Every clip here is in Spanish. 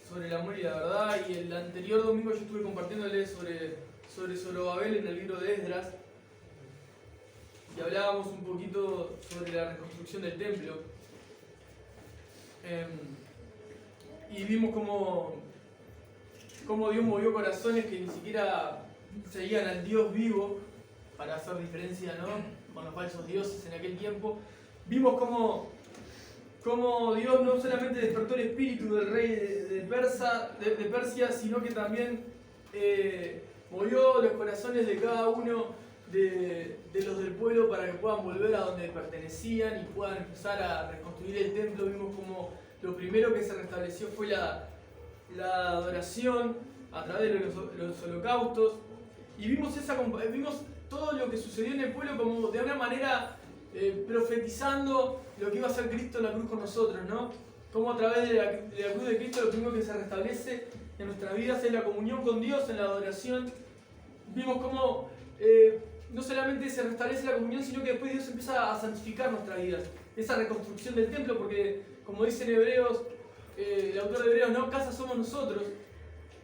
sobre el amor y la verdad, y el anterior domingo yo estuve compartiéndoles sobre Zorobabel en el libro de Esdras, y hablábamos un poquito sobre la reconstrucción del templo. Y vimos cómo Dios movió corazones que ni siquiera seguían al Dios vivo, para hacer diferencia, ¿no?, con los falsos dioses en aquel tiempo. Vimos cómo Dios no solamente despertó el espíritu del rey de Persia, sino que también movió los corazones de cada uno de los del pueblo para que puedan volver a donde pertenecían y puedan empezar a reconstruir el templo. Vimos como lo primero que se restableció fue la adoración a través de los holocaustos, y vimos todo lo que sucedió en el pueblo como de una manera profetizando lo que iba a hacer Cristo en la cruz con nosotros, ¿no? Como a través de la cruz de Cristo lo primero que se restablece en nuestras vidas es la comunión con Dios, en la adoración. Vimos cómo no solamente se restablece la comunión, sino que después Dios empieza a santificar nuestras vidas. Esa reconstrucción del templo, porque como dicen Hebreos, el autor de Hebreos, no, casa somos nosotros.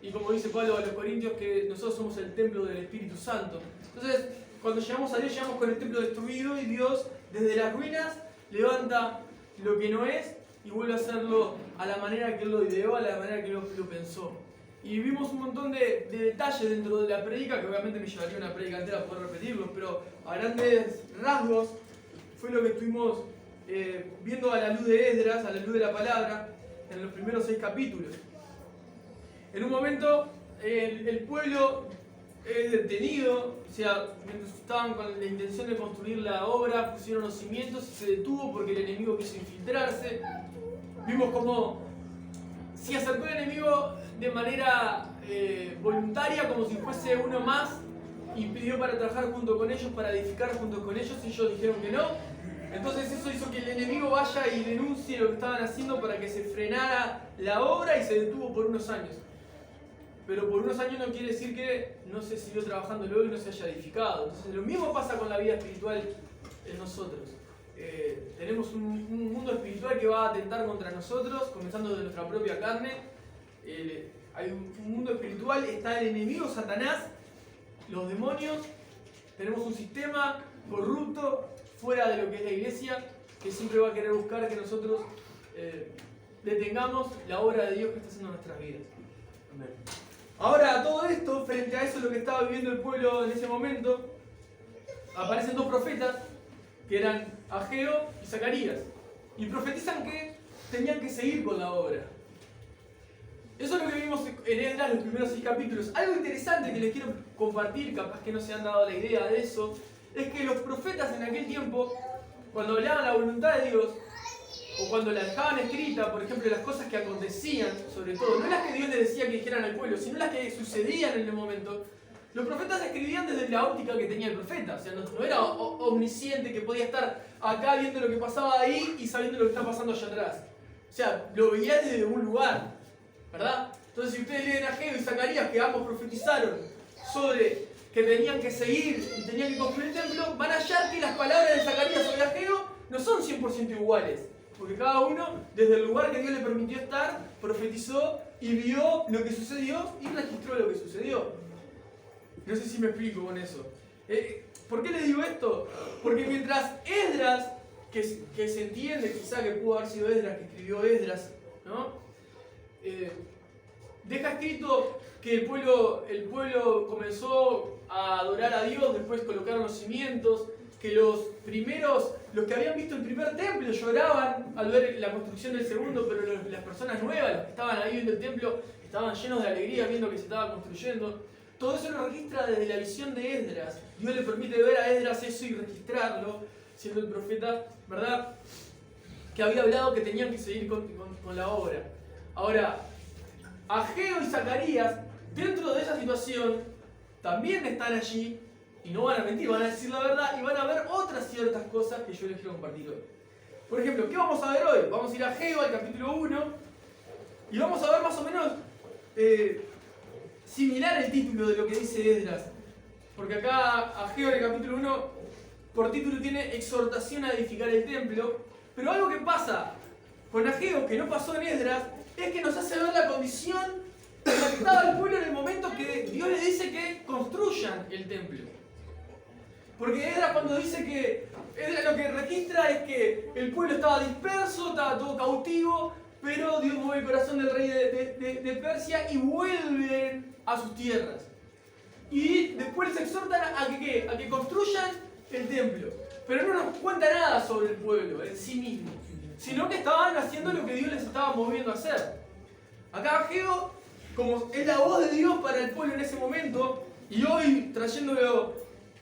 Y como dice Pablo a los Corintios, que nosotros somos el templo del Espíritu Santo. Entonces, cuando llegamos a Dios, llegamos con el templo destruido, y Dios, desde las ruinas, levanta lo que no es y vuelve a hacerlo a la manera que Él lo ideó, a la manera que Él lo pensó. Y vimos un montón de detalles dentro de la prédica, que obviamente me llevaría una prédica entera poder repetirlos, pero a grandes rasgos fue lo que estuvimos viendo a la luz de Esdras, a la luz de la palabra, en los primeros 6 capítulos. En un momento el pueblo es detenido, o sea, mientras estaban con la intención de construir la obra, pusieron los cimientos y se detuvo porque el enemigo quiso infiltrarse. Vimos cómo se acercó el enemigo de manera voluntaria, como si fuese uno más, y pidió para trabajar junto con ellos, para edificar junto con ellos, y ellos dijeron que no. Entonces eso hizo que el enemigo vaya y denuncie lo que estaban haciendo para que se frenara la obra, y se detuvo por unos años. Pero por unos años no quiere decir que no se siguió trabajando luego y no se haya edificado. Entonces lo mismo pasa con la vida espiritual en nosotros. Tenemos un mundo espiritual que va a atentar contra nosotros, comenzando de nuestra propia carne. Hay un mundo espiritual, está el enemigo, Satanás, los demonios. Tenemos un sistema corrupto fuera de lo que es la iglesia, que siempre va a querer buscar que nosotros detengamos la obra de Dios que está haciendo en nuestras vidas. Amén. Ahora, todo esto, frente a eso, lo que estaba viviendo el pueblo en ese momento, aparecen 2 profetas, que eran Ageo y Zacarías, y profetizan que tenían que seguir con la obra. Eso es lo que vimos en Esdras, los primeros 6 capítulos. Algo interesante que les quiero compartir, capaz que no se han dado la idea de eso, es que los profetas en aquel tiempo, cuando hablaban la voluntad de Dios, o cuando la dejaban escrita, por ejemplo, las cosas que acontecían, sobre todo, no las que Dios les decía que dijeran al pueblo, sino las que sucedían en el momento, los profetas escribían desde la óptica que tenía el profeta. O sea, no era omnisciente, que podía estar acá viendo lo que pasaba ahí y sabiendo lo que está pasando allá atrás. O sea, lo veía desde un lugar, ¿verdad? Entonces, si ustedes leen Ageo y Zacarías, que ambos profetizaron sobre que tenían que seguir y tenían que construir el templo, van a hallar que las palabras de Zacarías sobre Ageo no son 100% iguales. Porque cada uno, desde el lugar que Dios le permitió estar, profetizó y vio lo que sucedió y registró lo que sucedió. No sé si me explico con eso. ¿Por qué les digo esto? Porque mientras Esdras, que se entiende quizá que pudo haber sido Esdras, que escribió Esdras, ¿no? Deja escrito que el pueblo comenzó a adorar a Dios, después colocaron los cimientos, que los que habían visto el primer templo lloraban al ver la construcción del segundo, pero las personas nuevas, los que estaban ahí viendo el templo, estaban llenos de alegría viendo que se estaba construyendo. Todo eso lo registra desde la visión de Esdras. Dios le permite ver a Esdras eso y registrarlo, siendo el profeta, ¿verdad?, que había hablado que tenían que seguir con la obra. Ahora, Ageo y Zacarías, dentro de esa situación, también están allí. Y no van a mentir, van a decir la verdad y van a ver otras ciertas cosas que yo les quiero compartir hoy. Por ejemplo, ¿qué vamos a ver hoy? Vamos a ir a Ageo, al capítulo 1, y vamos a ver más o menos similar el título de lo que dice Esdras. Porque acá Ageo, en el capítulo 1, por título tiene exhortación a edificar el templo. Pero algo que pasa con Ageo, que no pasó en Esdras, es que nos hace ver la condición en la que estaba el pueblo en el momento que Dios le dice que construyan el templo. Porque Esdras cuando dice que Esdras lo que registra es que el pueblo estaba disperso, estaba todo cautivo, pero Dios mueve el corazón del rey de Persia y vuelven a sus tierras. Y después les exhortan a que construyan el templo. Pero no nos cuenta nada sobre el pueblo en sí mismo, sino que estaban haciendo lo que Dios les estaba moviendo a hacer. Acá Ageo, como es la voz de Dios para el pueblo en ese momento, y hoy trayéndolo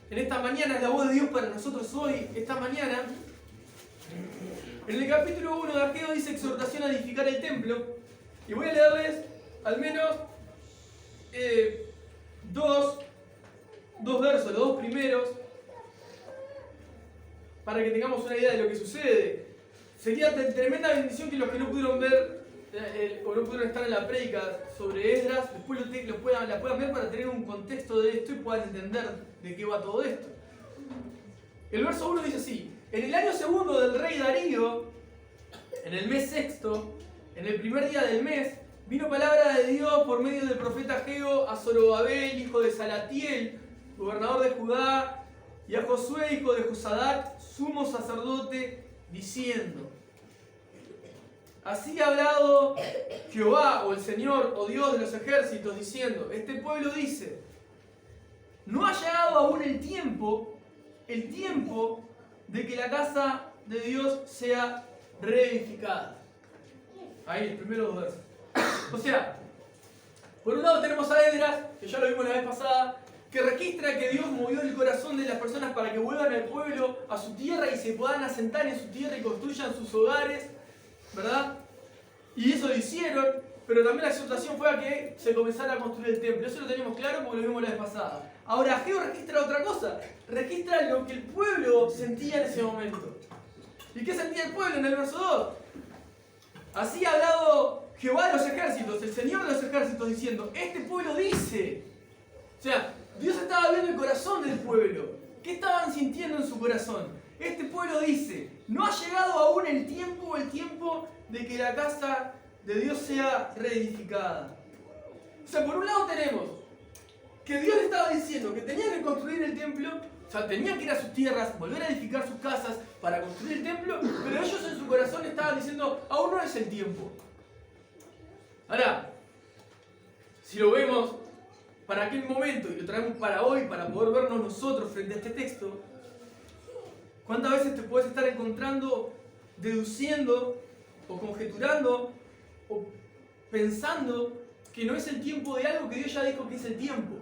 en esta mañana, es la voz de Dios para nosotros hoy, esta mañana. En el capítulo 1 de Ageo dice exhortación a edificar el templo, y voy a leerles al menos dos versos, los dos primeros, para que tengamos una idea de lo que sucede. Sería tremenda bendición que los que no pudieron ver o no pudieron estar en la prédica sobre Esdras, después la puedan ver para tener un contexto de esto y puedan entender de qué va todo esto. El verso 1 dice así: en el año segundo del rey Darío, en el mes sexto, en el primer día del mes, vino palabra de Dios por medio del profeta Ageo a Zorobabel, hijo de Salatiel, gobernador de Judá, y a Josué, hijo de Josadac, sumo sacerdote, diciendo: así ha hablado Jehová, o el Señor, o Dios de los ejércitos, diciendo: este pueblo dice, no ha llegado aún el tiempo de que la casa de Dios sea reedificada. Ahí, los primeros dos versos. O sea, por un lado tenemos a Esdras, que ya lo vimos la vez pasada, que registra que Dios movió el corazón de las personas para que vuelvan al pueblo, a su tierra, y se puedan asentar en su tierra y construyan sus hogares, ¿verdad? Y eso lo hicieron, pero también la exhortación fue a que se comenzara a construir el templo. Eso lo teníamos claro porque lo vimos la vez pasada. Ahora Ageo registra otra cosa, registra lo que el pueblo sentía en ese momento. ¿Y qué sentía el pueblo en el verso 2? Así ha hablado Jehová de los ejércitos, el Señor de los ejércitos, diciendo: este pueblo dice. O sea, Dios estaba viendo el corazón del pueblo. ¿Qué estaban sintiendo en su corazón? Este pueblo dice: no ha llegado aún el tiempo de que la casa de Dios sea reedificada. O sea, por un lado tenemos que Dios le estaba diciendo que tenían que construir el templo, o sea, tenían que ir a sus tierras, volver a edificar sus casas para construir el templo, pero ellos en su corazón estaban diciendo: aún no es el tiempo. Ahora, si lo vemos para aquel momento y lo traemos para hoy, para poder vernos nosotros frente a este texto, ¿cuántas veces te puedes estar encontrando, deduciendo o conjeturando o pensando que no es el tiempo de algo que Dios ya dijo que es el tiempo?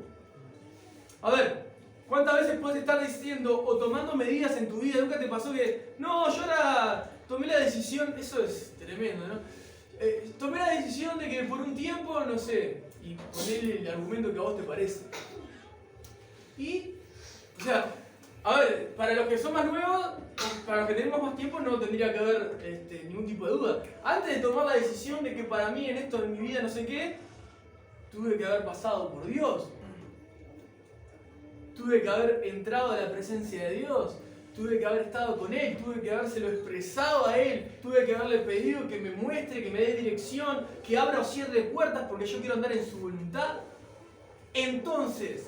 A ver, ¿cuántas veces puedes estar diciendo o tomando medidas en tu vida? ¿Nunca te pasó que, no, yo ahora tomé la decisión, eso es tremendo, ¿no? Tomé la decisión de que por un tiempo, no sé, y ponerle el argumento que a vos te parece. Y, o sea, a ver, para los que son más nuevos, para los que tenemos más tiempo, no tendría que haber ningún tipo de duda. Antes de tomar la decisión de que para mí en esto, en mi vida, no sé qué, tuve que haber pasado por Dios. Tuve que haber entrado a la presencia de Dios. Tuve que haber estado con Él, tuve que habérselo expresado a Él, tuve que haberle pedido que me muestre, que me dé dirección, que abra o cierre puertas porque yo quiero andar en su voluntad. Entonces,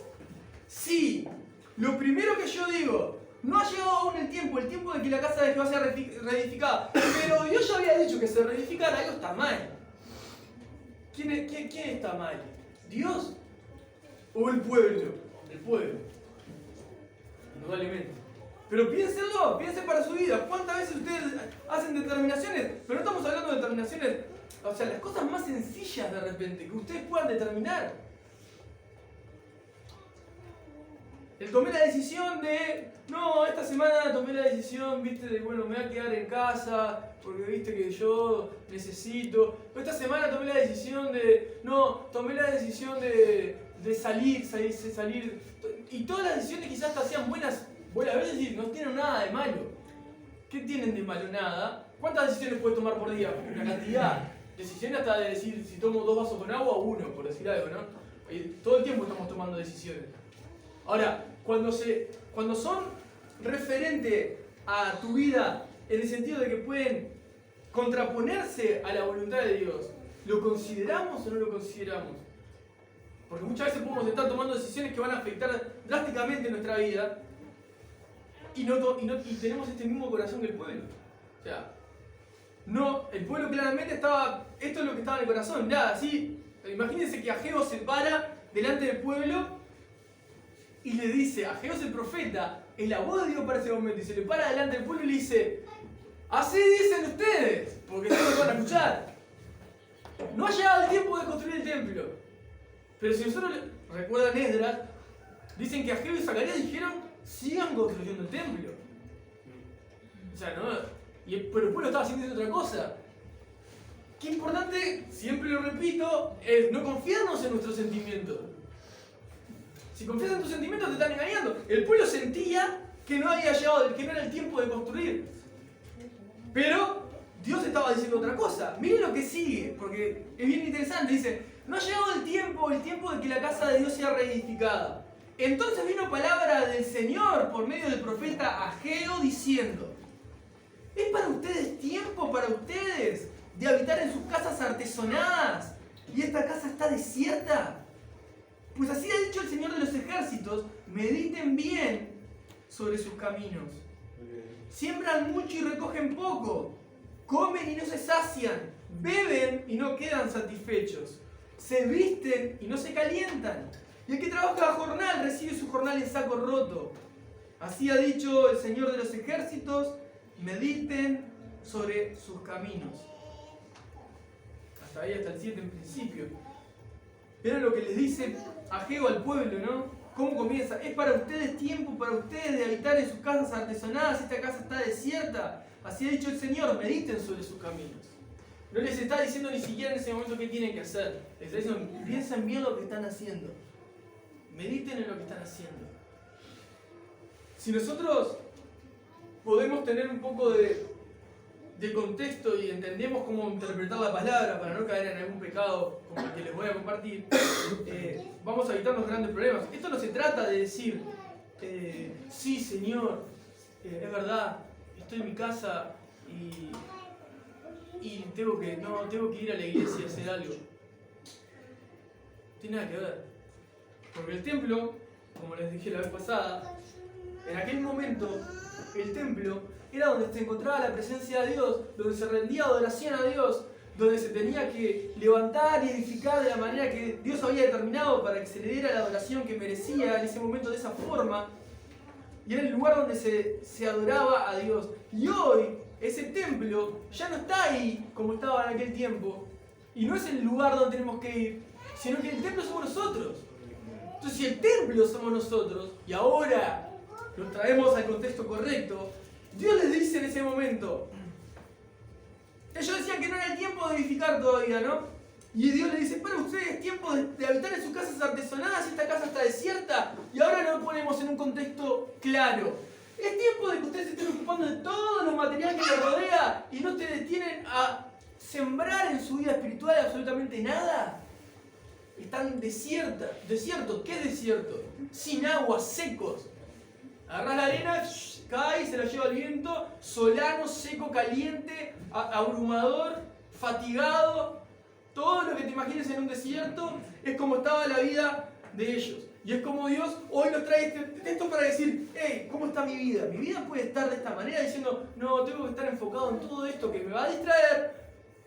sí, lo primero que yo digo, no ha llegado aún el tiempo de que la casa de Jehová sea reedificada, pero Dios ya había dicho que se reedificara, algo está mal. ¿Quién está mal? ¿Dios o el pueblo? El pueblo, indudablemente. Pero piénsenlo, piensen para su vida. ¿Cuántas veces ustedes hacen determinaciones? Pero no estamos hablando de determinaciones, o sea, las cosas más sencillas de repente, que ustedes puedan determinar. Tomé la decisión de, no, esta semana tomé la decisión, viste, de, bueno, me voy a quedar en casa, porque viste que yo necesito. Pero esta semana tomé la decisión de, no, tomé la decisión de salir. Y todas las decisiones quizás hasta sean buenas. Voy a veces no tienen nada de malo. ¿Qué tienen de malo? Nada. ¿Cuántas decisiones puedes tomar por día? Una cantidad. Decisiones hasta de decir si tomo 2 vasos con agua o 1, por decir algo, ¿no? Todo el tiempo estamos tomando decisiones. Ahora, cuando son referente a tu vida, en el sentido de que pueden contraponerse a la voluntad de Dios, ¿Lo consideramos o no lo consideramos? Porque muchas veces podemos estar tomando decisiones que van a afectar drásticamente nuestra vida y tenemos este mismo corazón que el pueblo. O sea, no, el pueblo claramente estaba, esto es lo que estaba en el corazón, nada, así, imagínense que Ageo se para delante del pueblo y le dice, Ageo es el profeta, es la voz de Dios para ese momento, y se le para delante del pueblo y le dice, así dicen ustedes, porque no lo van a escuchar. No ha llegado el tiempo de construir el templo. Pero si nosotros recuerdan Esdras, dicen que Ageo y Zacarías dijeron, sigan construyendo el templo. O sea, no, pero el pueblo estaba haciendo otra cosa. Qué importante, siempre lo repito, es no confiarnos en nuestros sentimientos. Si confías en tus sentimientos te están engañando. El pueblo sentía que no había llegado, que no era el tiempo de construir. Pero Dios estaba diciendo otra cosa. Miren lo que sigue, porque es bien interesante. Dice, no ha llegado el tiempo de que la casa de Dios sea reedificada. Entonces vino palabra del Señor por medio del profeta Ageo diciendo, ¿es para ustedes tiempo, para ustedes, de habitar en sus casas artesonadas y esta casa está desierta? Pues así ha dicho el Señor de los ejércitos, mediten bien sobre sus caminos. Siembran mucho y recogen poco, comen y no se sacian, beben y no quedan satisfechos, se visten y no se calientan, y el que trabaja a jornal recibe su jornal en saco roto. Así ha dicho el Señor de los ejércitos, mediten sobre sus caminos. Hasta ahí, hasta el 7 en principio. Pero lo que les dice Ageo al pueblo, ¿no? ¿Cómo comienza? Es para ustedes tiempo, para ustedes de habitar en sus casas artesonadas, esta casa está desierta. Así ha dicho el Señor, mediten sobre sus caminos. No les está diciendo ni siquiera en ese momento qué tienen que hacer. Les está diciendo, piensen bien lo que están haciendo. Mediten en lo que están haciendo. Si nosotros podemos tener un poco de contexto y entendemos cómo interpretar la palabra para no caer en algún pecado como el que les voy a compartir, vamos a evitarnos grandes problemas. Esto no se trata de decir, sí Señor, es verdad, estoy en mi casa y tengo que ir a la iglesia a hacer algo. No tiene nada que ver. Porque el templo, como les dije la vez pasada, en aquel momento el templo era donde se encontraba la presencia de Dios, donde se rendía adoración a Dios, donde se tenía que levantar y edificar de la manera que Dios había determinado para que se le diera la adoración que merecía en ese momento de esa forma. Y era el lugar donde se adoraba a Dios. Y hoy ese templo ya no está ahí como estaba en aquel tiempo. Y no es el lugar donde tenemos que ir, sino que el templo somos nosotros. Entonces si el templo somos nosotros, y ahora lo traemos al contexto correcto, Dios les dice en ese momento, ellos decían que no era el tiempo de edificar todavía, ¿no? Y Dios les dice, para ustedes es tiempo de habitar en sus casas artesonadas, esta casa está desierta, y ahora lo ponemos en un contexto claro. Es tiempo de que ustedes se estén ocupando de todo lo material que les rodea y no te detienen a sembrar en su vida espiritual absolutamente nada. Están desiertos. ¿Qué es desierto? Sin agua, secos. Agarrás la arena, cae, se la lleva el viento, solano, seco, caliente, abrumador, fatigado. Todo lo que te imagines en un desierto es como estaba la vida de ellos. Y es como Dios hoy nos trae este texto para decir, hey, ¿cómo está mi vida? Mi vida puede estar de esta manera diciendo, no, tengo que estar enfocado en todo esto que me va a distraer,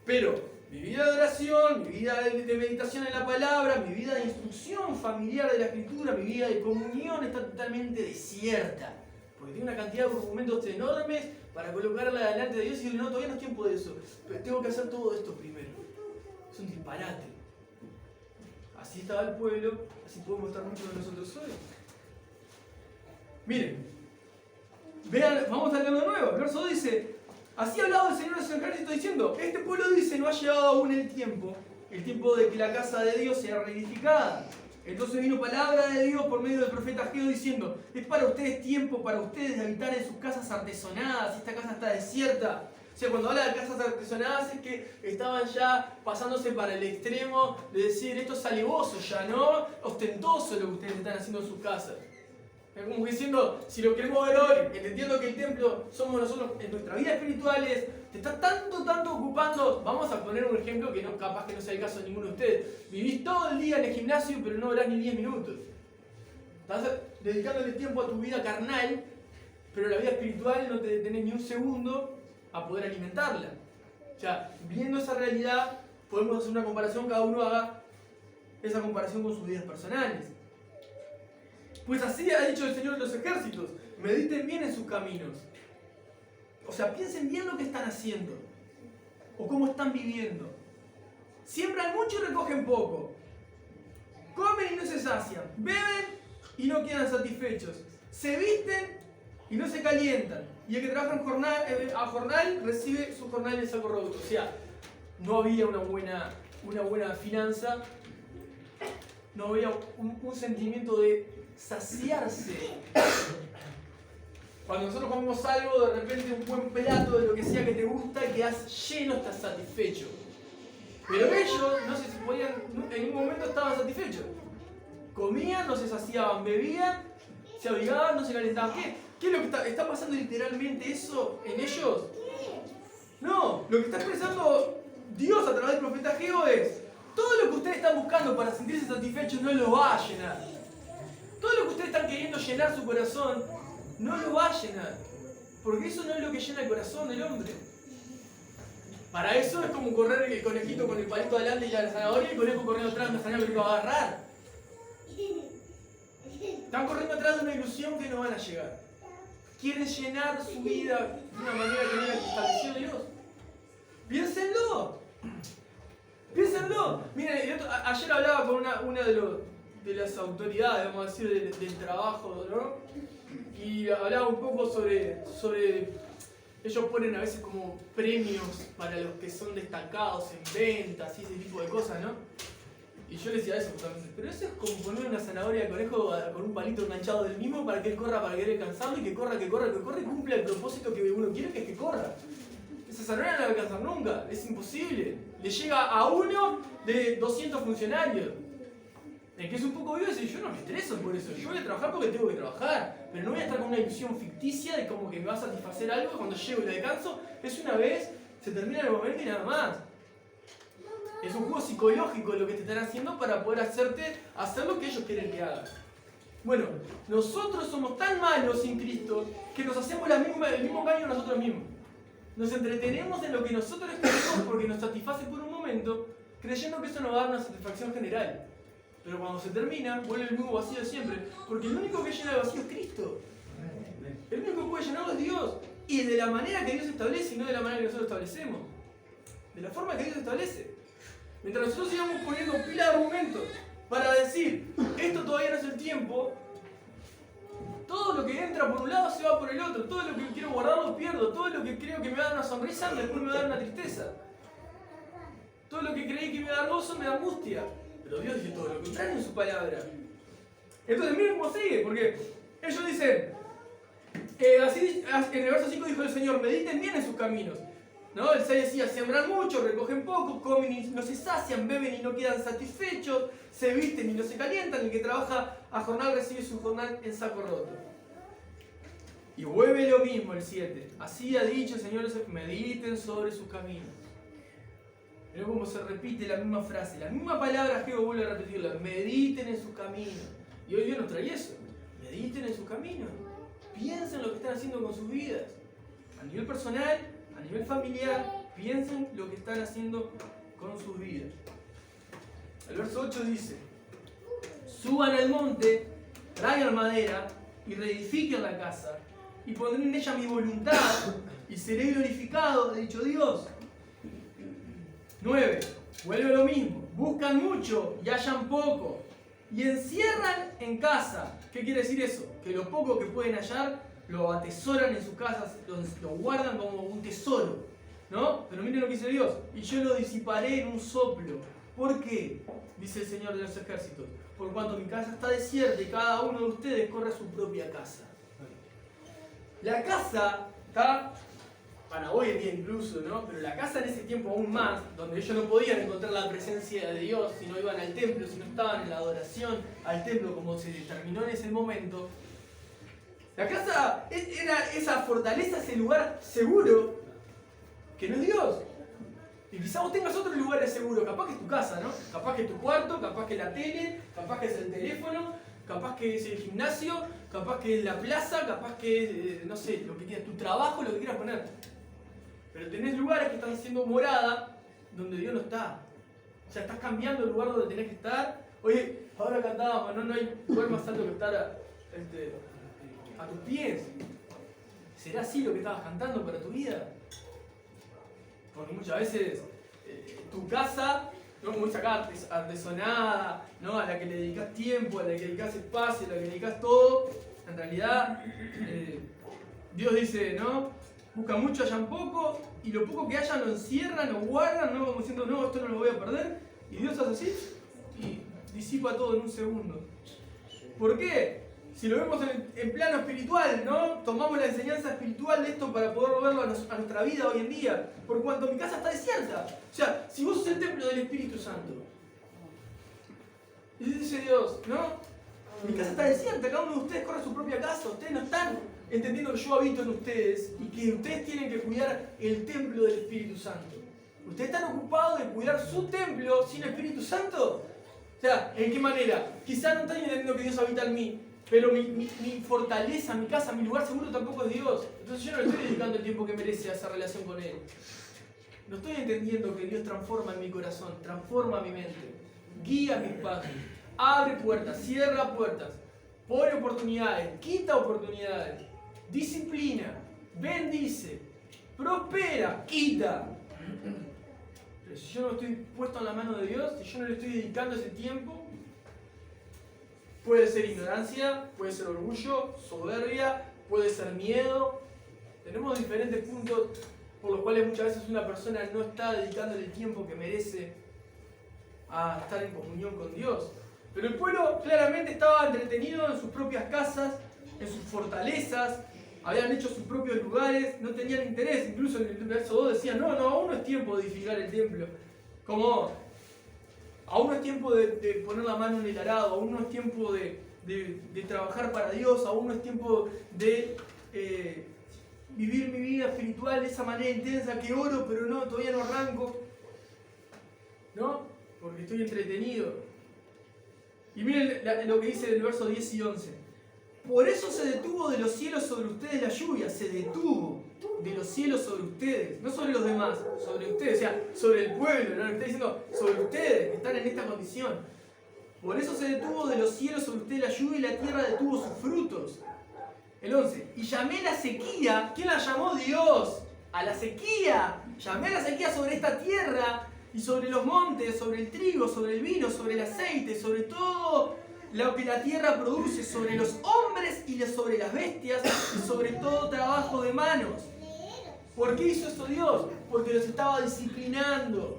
pero mi vida de oración, mi vida de meditación en la palabra, mi vida de instrucción familiar de la escritura, mi vida de comunión está totalmente desierta. Porque tengo una cantidad de documentos enormes para colocarla delante de Dios y decirle, no, todavía no es tiempo de eso. Pero tengo que hacer todo esto primero. Es un disparate. Así estaba el pueblo, así podemos estar muchos de nosotros hoy. Miren, vean, vamos a leerlo de nuevo. El verso dice, así ha hablado el Señor de los ejércitos diciendo, este pueblo dice, no ha llegado aún el tiempo de que la casa de Dios sea reedificada. Entonces vino palabra de Dios por medio del profeta Ageo diciendo, es para ustedes tiempo, para ustedes de habitar en sus casas artesonadas, esta casa está desierta. O sea, cuando habla de casas artesonadas es que estaban ya pasándose para el extremo de decir, esto es alevoso ya, ¿no? Ostentoso lo que ustedes están haciendo en sus casas. Es como diciendo, si lo queremos ver hoy, entendiendo que el templo somos nosotros en nuestra vida espiritual, te estás tanto ocupando. Vamos a poner un ejemplo que no, capaz que no sea el caso de ninguno de ustedes. Vivís todo el día en el gimnasio, pero no orás ni 10 minutos. Estás dedicándole tiempo a tu vida carnal, pero la vida espiritual no te detenés ni un segundo a poder alimentarla. O sea, viendo esa realidad, podemos hacer una comparación, cada uno haga esa comparación con sus vidas personales. Pues así ha dicho el Señor de los ejércitos, mediten bien en sus caminos. O sea, piensen bien lo que están haciendo, o cómo están viviendo. Siembran mucho y recogen poco. Comen y no se sacian. Beben y no quedan satisfechos. Se visten y no se calientan. Y el que trabaja a jornal recibe su jornal en saco roto. O sea, no había una buena finanza, no había un sentimiento de saciarse. Cuando nosotros comemos algo, de repente un buen plato de lo que sea que te gusta, quedas lleno, estás satisfecho. Pero ellos no se podían, en ningún momento estaban satisfechos. Comían, no se saciaban, bebían, se abrigaban, no se calentaban. ¿Qué es lo que está pasando literalmente eso en ellos? No, lo que está expresando Dios a través del profeta Ageo es: todo lo que ustedes están buscando para sentirse satisfechos no lo va a llenar. Todo lo que ustedes están queriendo llenar su corazón no lo va a llenar. Porque eso no es lo que llena el corazón del hombre. Para eso es como correr el conejito con el palito adelante y la zanahoria, y el conejo corriendo atrás de una zanahoria que lo va a agarrar. Están corriendo atrás de una ilusión que no van a llegar. Quieren llenar su vida de una manera que no la estableció Dios. Piénsenlo. Piénsenlo. Miren, ayer hablaba con una de las autoridades, vamos a decir, del trabajo, ¿no? Y hablaba un poco sobre ellos ponen a veces como premios para los que son destacados en ventas y ese tipo de cosas, ¿no? Y yo le decía eso justamente, pero eso es como poner una zanahoria de conejo con un palito enganchado del mismo para que él corra, para querer alcanzarlo, y que corra y cumpla el propósito que uno quiere, que es que corra. Esa zanahoria no la va a alcanzar nunca, es imposible. Le llega a uno de 200 funcionarios. El que es un poco vivo dice: yo no me estreso por eso, yo voy a trabajar porque tengo que trabajar, pero no voy a estar con una ilusión ficticia de como que me va a satisfacer algo, cuando llego y lo descanso, es una vez, se termina el momento y nada más. Es un juego psicológico lo que te están haciendo para poder hacerte hacer lo que ellos quieren que hagas. Bueno, nosotros somos tan malos sin Cristo que nos hacemos el mismo engaño nosotros mismos. Nos entretenemos en lo que nosotros queremos porque nos satisface por un momento, creyendo que eso nos va a dar una satisfacción general. Pero cuando se termina, vuelve el mismo vacío de siempre, porque el único que llena el vacío es Cristo. El único que puede llenarlo es Dios. Y de la manera que Dios establece y no de la manera que nosotros establecemos. De la forma que Dios establece. Mientras nosotros sigamos poniendo pila de argumentos para decir: esto todavía no es el tiempo, todo lo que entra por un lado se va por el otro, todo lo que quiero guardar lo pierdo, todo lo que creo que me va a dar una sonrisa después me va a dar una tristeza, todo lo que creí que me va a dar gozo me da angustia. Pero Dios dice todo lo contrario en su palabra. Entonces miren cómo sigue, porque ellos dicen, así en el verso 5 dijo el Señor: mediten bien en sus caminos. ¿No? El 6 decía: siembran mucho, recogen poco, comen y no se sacian, beben y no quedan satisfechos, se visten y no se calientan, el que trabaja a jornal recibe su jornal en saco roto. Y vuelve lo mismo el 7. Así ha dicho el Señor: mediten sobre sus caminos. Pero como se repite la misma frase, la misma palabra, Jehová vuelve a repetirla: mediten en sus caminos. Y hoy Dios nos trae eso: mediten en sus caminos, piensen lo que están haciendo con sus vidas, a nivel personal, a nivel familiar. Piensen lo que están haciendo con sus vidas. El verso 8 dice: suban al monte, traigan madera y reedifiquen la casa, y pondré en ella mi voluntad y seré glorificado, ha dicho Dios. 9. Vuelve lo mismo: buscan mucho y hallan poco, y encierran en casa. ¿Qué quiere decir eso? Que lo poco que pueden hallar lo atesoran en sus casas, lo guardan como un tesoro, ¿no? Pero miren lo que dice Dios: y yo lo disiparé en un soplo. ¿Por qué? Dice el Señor de los ejércitos: por cuanto mi casa está desierta y cada uno de ustedes corre a su propia casa. La casa está, para hoy en día incluso, ¿no? Pero la casa en ese tiempo aún más, donde ellos no podían encontrar la presencia de Dios si no iban al templo, si no estaban en la adoración al templo como se determinó en ese momento. La casa era esa fortaleza, ese lugar seguro que no es Dios. Y quizás vos tengas otros lugares seguros, capaz que es tu casa, ¿no? Capaz que es tu cuarto, capaz que es la tele, capaz que es el teléfono, capaz que es el gimnasio, capaz que es la plaza, capaz que es, no sé, lo que quieras, tu trabajo, lo que quieras poner. Pero tenés lugares que están siendo morada donde Dios no está. O sea, estás cambiando el lugar donde tenés que estar. Oye, ahora cantábamos, no hay lugar más alto que estar a tus pies. ¿Será así lo que estabas cantando para tu vida? Porque muchas veces tu casa, ¿no? Como dice acá, artesonada, ¿no? A la que le dedicas tiempo, a la que le dedicas espacio, a la que le dedicas todo, en realidad Dios dice, ¿no? Busca mucho, hallan poco, y lo poco que hallan lo encierran, lo guardan, ¿no? Como diciendo, no, esto no lo voy a perder, y Dios hace así y disipa todo en un segundo. ¿Por qué? Si lo vemos en plano espiritual, ¿no? Tomamos la enseñanza espiritual de esto para poder verlo a nuestra vida hoy en día. Por cuanto mi casa está desierta. O sea, si vos sos el templo del Espíritu Santo. Y dice Dios, ¿no? Mi casa está desierta, cada uno de ustedes corre a su propia casa. Ustedes no están entendiendo que yo habito en ustedes y que ustedes tienen que cuidar el templo del Espíritu Santo. ¿Ustedes están ocupados de cuidar su templo sin Espíritu Santo? O sea, ¿en qué manera? Quizás no están entendiendo que Dios habita en mí. Pero mi fortaleza, mi casa, mi lugar seguro tampoco es Dios. Entonces yo no le estoy dedicando el tiempo que merece a esa relación con Él. No estoy entendiendo que Dios transforma en mi corazón, transforma mi mente, guía mis pasos, abre puertas, cierra puertas, pone oportunidades, quita oportunidades, disciplina, bendice, prospera, quita. Pero si yo no estoy puesto en la mano de Dios, si yo no le estoy dedicando ese tiempo, puede ser ignorancia, puede ser orgullo, soberbia, puede ser miedo. Tenemos diferentes puntos por los cuales muchas veces una persona no está dedicando el tiempo que merece a estar en comunión con Dios. Pero el pueblo claramente estaba entretenido en sus propias casas, en sus fortalezas, habían hecho sus propios lugares, no tenían interés. Incluso en el verso 2 decía, no, aún no es tiempo de edificar el templo. Como aún no es tiempo de poner la mano en el arado, aún no es tiempo de trabajar para Dios, aún no es tiempo de vivir mi vida espiritual de esa manera intensa que oro, pero no, todavía no arranco, ¿no? Porque estoy entretenido. Y miren lo que dice el verso 10 y 11. Por eso se detuvo de los cielos sobre ustedes la lluvia, se detuvo de los cielos sobre ustedes, no sobre los demás, sobre ustedes, o sea, sobre el pueblo, ¿no? Está diciendo sobre ustedes que están en esta condición. Por eso se detuvo de los cielos sobre ustedes la lluvia y la tierra detuvo sus frutos. El 11. Y llamé la sequía. ¿Quién la llamó? Dios. A la sequía. Llamé a la sequía sobre esta tierra y sobre los montes, sobre el trigo, sobre el vino, sobre el aceite, sobre todo lo que la tierra produce, sobre los hombres y sobre las bestias y sobre todo trabajo de manos. ¿Por qué hizo eso Dios? Porque los estaba disciplinando.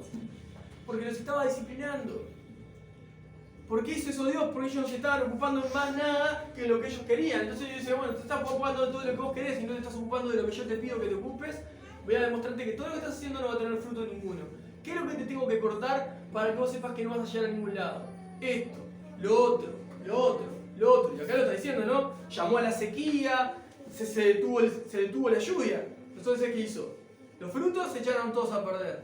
Porque los estaba disciplinando. ¿Por qué hizo eso Dios? Porque ellos no se estaban ocupando en más nada que lo que ellos querían. Entonces Dios dice, bueno, te estás ocupando de todo lo que vos querés y no te estás ocupando de lo que yo te pido que te ocupes. Voy a demostrarte que todo lo que estás haciendo no va a tener fruto ninguno. ¿Qué es lo que te tengo que cortar para que vos sepas que no vas a llegar a ningún lado? Esto, lo otro, lo otro, lo otro. Y acá lo está diciendo, ¿no? Llamó a la sequía, se detuvo la lluvia. Entonces, ¿qué hizo? Los frutos se echaron todos a perder,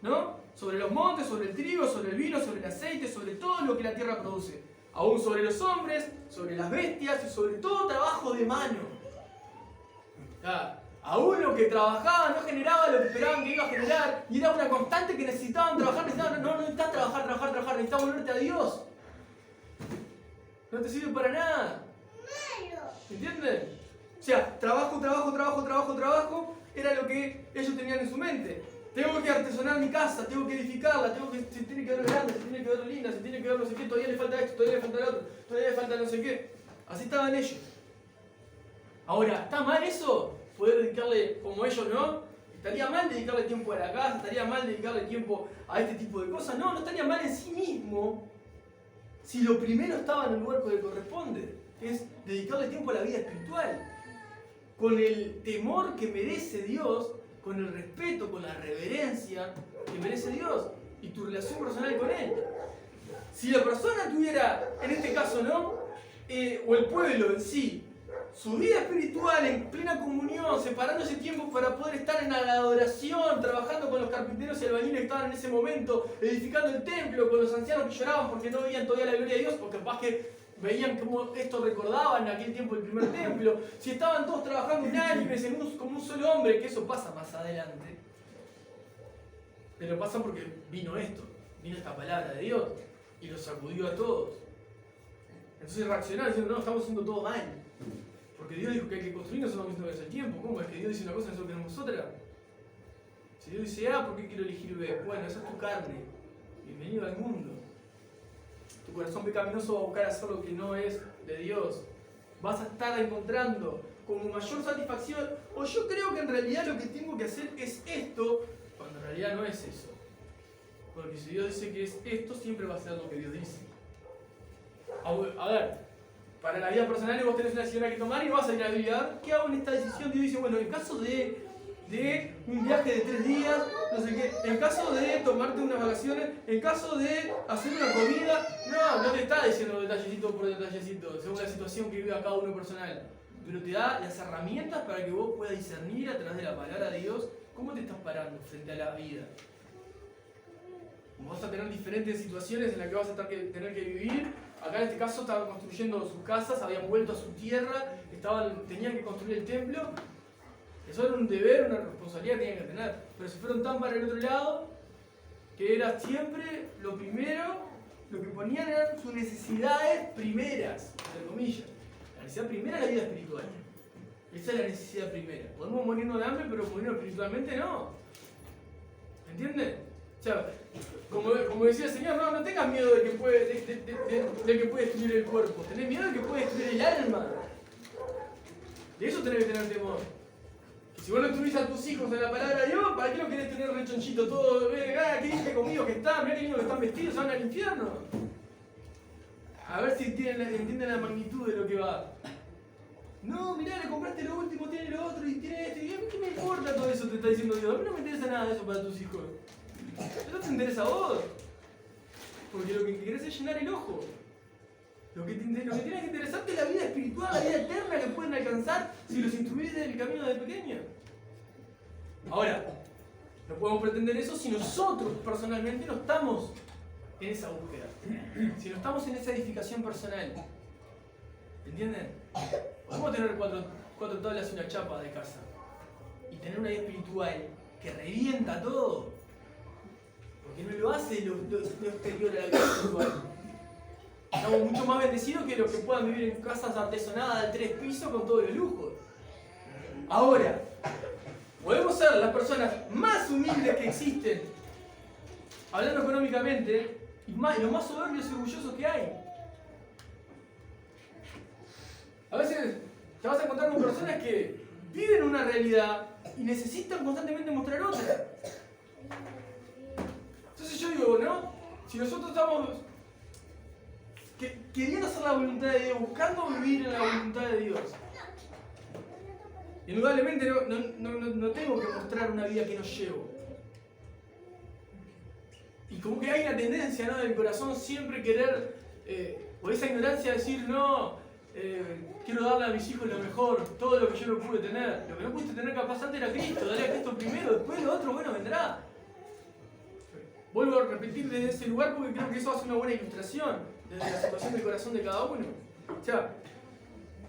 ¿no? Sobre los montes, sobre el trigo, sobre el vino, sobre el aceite, sobre todo lo que la tierra produce. Aún sobre los hombres, sobre las bestias y sobre todo trabajo de mano. Aún lo que trabajaba no generaba lo que esperaban que iba a generar. Y era una constante que necesitaban trabajar, no necesitas trabajar, necesitas volverte a Dios. No te sirve para nada. ¿Entienden? O sea, trabajo, era lo que ellos tenían en su mente. Tengo que artesonar mi casa, tengo que edificarla, se tiene que ver grande, se tiene que ver linda, se tiene que ver no sé qué, todavía le falta esto, todavía le falta lo otro, todavía le falta no sé qué. Así estaban ellos. Ahora, ¿está mal eso? Poder dedicarle como ellos, ¿no? ¿Estaría mal dedicarle tiempo a la casa? ¿Estaría mal dedicarle tiempo a este tipo de cosas? No, no estaría mal en sí mismo si lo primero estaba en el lugar que le corresponde, que es dedicarle tiempo a la vida espiritual. Con el temor que merece Dios, con el respeto, con la reverencia que merece Dios y tu relación personal con Él. Si la persona tuviera, en este caso, ¿no? O el pueblo en sí, su vida espiritual en plena comunión, separando ese tiempo para poder estar en la adoración, trabajando con los carpinteros y albañiles que estaban en ese momento, edificando el templo, con los ancianos que lloraban porque no veían todavía la gloria de Dios, porque capaz que veían cómo esto recordaba en aquel tiempo el primer templo, si estaban todos trabajando unánimes como un solo hombre, que eso pasa más adelante. Pero pasa porque vino esto, vino esta palabra de Dios y los sacudió a todos. Entonces reaccionaron diciendo, no, estamos haciendo todo mal. Porque Dios dijo que hay que construir, nosotros no vamos a el tiempo. ¿Cómo es que Dios dice una cosa y nosotros tenemos otra? Si Dios dice A, ¿por qué quiero elegir B? Bueno, esa es tu carne. Bienvenido al mundo. Tu corazón pecaminoso va a buscar hacer lo que no es de Dios. Vas a estar encontrando como mayor satisfacción. O yo creo que en realidad lo que tengo que hacer es esto, cuando en realidad no es eso. Porque si Dios dice que es esto, siempre va a ser lo que Dios dice. A ver, para la vida personal vos tenés una decisión que tomar y no vas a ir a la Biblia. ¿Qué hago en esta decisión? Dios dice, bueno, en caso de un viaje de 3 días, no sé qué, en caso de tomarte unas vacaciones, en caso de hacer una comida, no te está diciendo detallecito por detallecito, según la situación que vive cada uno personal, pero te da las herramientas para que vos puedas discernir a través de la palabra de Dios cómo te estás parando frente a la vida. Vas a tener diferentes situaciones en las que vas a tener que vivir. Acá en este caso estaban construyendo sus casas, habían vuelto a su tierra, tenían que construir el templo. Eso era un deber, una responsabilidad que tenían que tener. Pero se fueron tan para el otro lado que era siempre lo primero, lo que ponían eran sus necesidades primeras, entre comillas. La necesidad primera es la vida espiritual. Esa es la necesidad primera. Podemos morirnos de hambre, pero morirnos espiritualmente no. ¿Entienden? O sea, como decía el Señor, no tengas miedo de que puede destruir el cuerpo, tenés miedo de que puede destruir el alma. De eso tenés que tener temor. Que si vos no instruís a tus hijos en la palabra de Dios, ¿para qué lo querés tener rechonchito todo? ¿Qué dije conmigo que están? Mirá qué lindo que están vestidos, se van al infierno. A ver si entienden la magnitud de lo que va. No, mirá, le compraste lo último, tiene lo otro y tiene esto. ¿Y a mí qué me importa todo eso? Te está diciendo Dios. A mí no me interesa nada de eso para tus hijos. Eso te interesa a vos. Porque lo que querés es llenar el ojo. Lo que tiene que interesarte es la vida espiritual, la vida eterna que pueden alcanzar si los instruís en el camino de pequeño. Ahora, no podemos pretender eso si nosotros personalmente no estamos en esa búsqueda. Si no estamos en esa edificación personal. ¿Entienden? Podemos tener cuatro tablas y una chapa de casa y tener una vida espiritual que revienta todo. Porque no lo hace lo exterior a la vida espiritual. Estamos mucho más bendecidos que los que puedan vivir en casas artesonadas de 3 pisos con todos los lujos. Ahora, podemos ser las personas más humildes que existen, hablando económicamente, y los más soberbios y orgullosos que hay. A veces te vas a encontrar con personas que viven una realidad y necesitan constantemente mostrar otra. Entonces yo digo, ¿no? Si nosotros estamos queriendo hacer la voluntad de Dios, buscando vivir en la voluntad de Dios, indudablemente no tengo que mostrar una vida que no llevo. Y como que hay una tendencia, ¿no?, del corazón siempre querer, por esa ignorancia, decir, quiero darle a mis hijos lo mejor, todo lo que yo no pude tener. Lo que no pudiste tener capaz antes era Cristo, dale a Cristo primero, después lo otro, bueno, vendrá. Vuelvo a repetir desde ese lugar porque creo que eso hace una buena ilustración desde la situación del corazón de cada uno. O sea,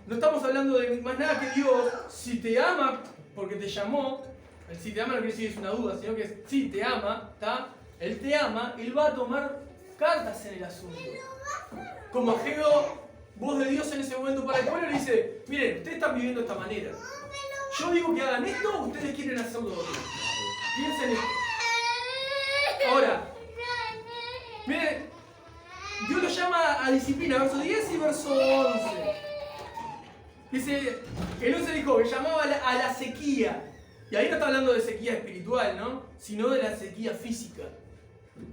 no estamos hablando de más nada que Dios, si te ama porque te llamó, el si te ama no quiere decir que es una duda, sino que si te ama, ¿tá? Él te ama, Él va a tomar cartas en el asunto. Como Ageo, voz de Dios en ese momento para el pueblo, le dice, miren, ustedes están viviendo de esta manera. Yo digo que hagan esto, ustedes quieren hacerlo otro. Piensen esto. Ahora, miren, Dios lo llama a disciplina, verso 10 y verso 11. Dice, el 11 dijo que llamaba a la sequía. Y ahí no está hablando de sequía espiritual, ¿no? Sino de la sequía física.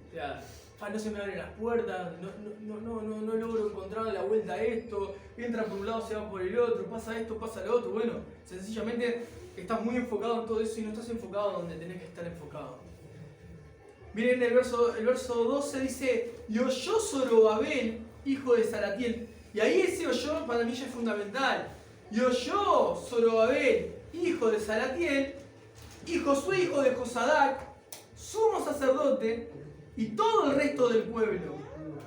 O sea, no se me abren las puertas, no logro encontrar la vuelta a esto, entra por un lado, se va por el otro, pasa esto, pasa lo otro. Bueno, sencillamente estás muy enfocado en todo eso y no estás enfocado donde tenés que estar enfocado. Miren el verso 12 dice, y oyó Zorobabel, hijo de Salatiel. Y ahí ese oyó para mí ya es fundamental. Y oyó Zorobabel, hijo de Salatiel, y Josué, hijo de Josadac, sumo sacerdote, y todo el resto del pueblo,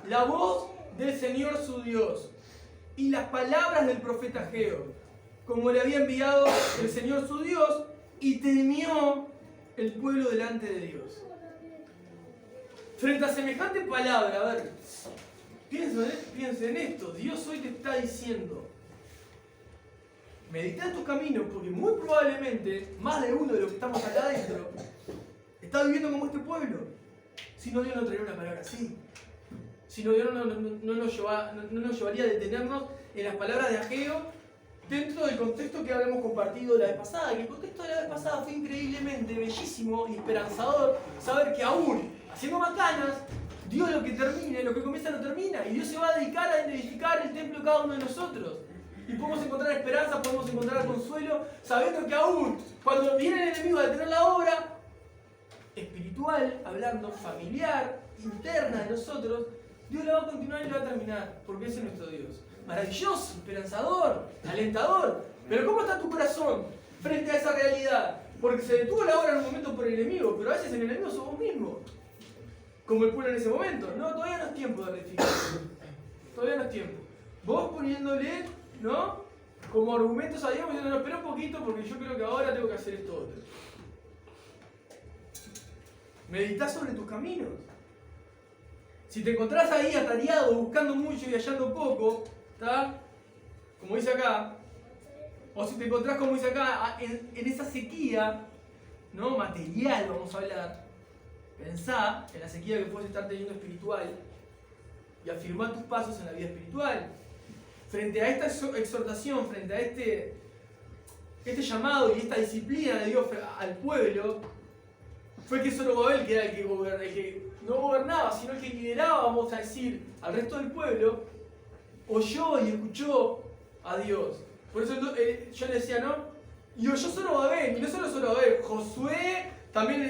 la voz del Señor su Dios, y las palabras del profeta Ageo, como le había enviado el Señor su Dios, y temió el pueblo delante de Dios. Frente a semejante palabra, a ver, piensa en esto. Dios hoy te está diciendo, medita en tus caminos, porque muy probablemente más de uno de los que estamos acá adentro está viviendo como este pueblo. Si no, Dios no traería una palabra así. Si no, Dios no nos llevaría a detenernos en las palabras de Ageo dentro del contexto que habíamos compartido la vez pasada. Que el contexto de la vez pasada fue increíblemente bellísimo y esperanzador saber que aún haciendo macanas, Dios lo que termina, lo que comienza lo termina, y Dios se va a dedicar a edificar el templo de cada uno de nosotros. Y podemos encontrar esperanza, podemos encontrar consuelo, sabiendo que aún cuando viene el enemigo a detener la obra, espiritual, hablando, familiar, interna de nosotros, Dios la va a continuar y la va a terminar, porque ese es nuestro Dios. Maravilloso, esperanzador, alentador. Pero ¿cómo está tu corazón frente a esa realidad? Porque se detuvo la obra en un momento por el enemigo, pero a veces el enemigo sos vos mismo. Como el pueblo en ese momento. No, todavía no es tiempo de rectificar. Todavía no es tiempo. Vos poniéndole, ¿no?, como argumentos a Dios, diciendo, no, espera un poquito porque yo creo que ahora tengo que hacer esto otro. Meditá sobre tus caminos. Si te encontrás ahí atareado, buscando mucho y hallando poco, ¿está? Como dice acá, o si te encontrás, como dice acá, en esa sequía, ¿no?, material, vamos a hablar, pensá en la sequía que puedes estar teniendo espiritual y afirmá tus pasos en la vida espiritual. Frente a esta exhortación, frente a este llamado y esta disciplina de Dios al pueblo, fue que Zorobabel, que era el que no gobernaba, sino el que lideraba, vamos a decir, al resto del pueblo, oyó y escuchó a Dios. Por eso yo le decía, ¿no? Y oyó Zorobabel, y no solo Zorobabel, Josué, también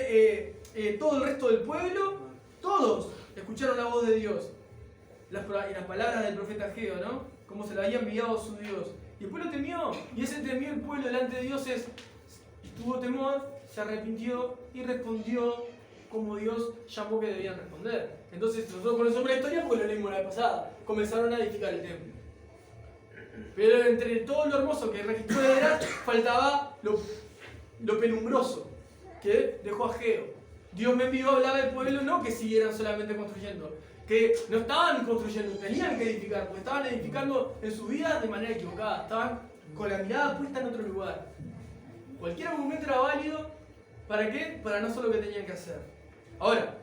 todo el resto del pueblo, todos escucharon la voz de Dios. Y las palabras del profeta Ageo, ¿no? Como se le había enviado su Dios. Y el pueblo temió, y ese temió el pueblo delante de Dios tuvo temor, se arrepintió y respondió como Dios llamó que debían responder. Entonces nosotros conocemos la historia porque lo leímos la vez pasada. Comenzaron a edificar el templo. Pero entre todo lo hermoso que registró de Edras, faltaba lo penumbroso que dejó Ageo. Dios me envió a hablar al pueblo, no que siguieran solamente construyendo, que no estaban construyendo, tenían que edificar, porque estaban edificando en su vida de manera equivocada, estaban con la mirada puesta en otro lugar. Cualquier argumento era válido, ¿para qué? Para no hacer lo que tenían que hacer. Ahora,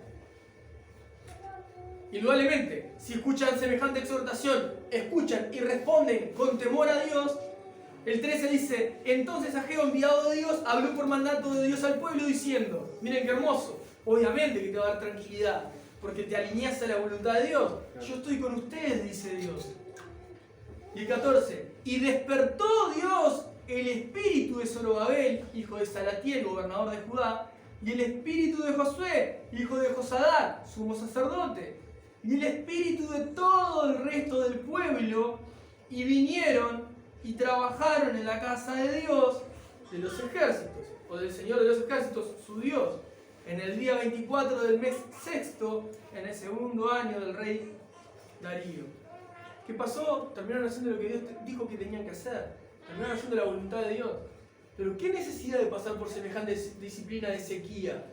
indudablemente, si escuchan semejante exhortación, escuchan y responden con temor a Dios, el 13 dice, entonces Ageo, enviado de Dios, habló por mandato de Dios al pueblo diciendo, miren qué hermoso, obviamente que te va a dar tranquilidad, porque te alineas a la voluntad de Dios. Yo estoy con ustedes, dice Dios. Y el 14, y despertó Dios el espíritu de Zorobabel, hijo de Salatiel, gobernador de Judá, y el espíritu de Josué, hijo de Josadac, sumo sacerdote, y el espíritu de todo el resto del pueblo, y vinieron y trabajaron en la casa de Dios de los ejércitos, o del Señor de los ejércitos, su Dios, en el día 24 del mes sexto, en el segundo año del rey Darío. ¿Qué pasó? Terminaron haciendo lo que Dios dijo que tenían que hacer. Terminaron haciendo la voluntad de Dios. Pero ¿qué necesidad de pasar por semejante disciplina de sequía?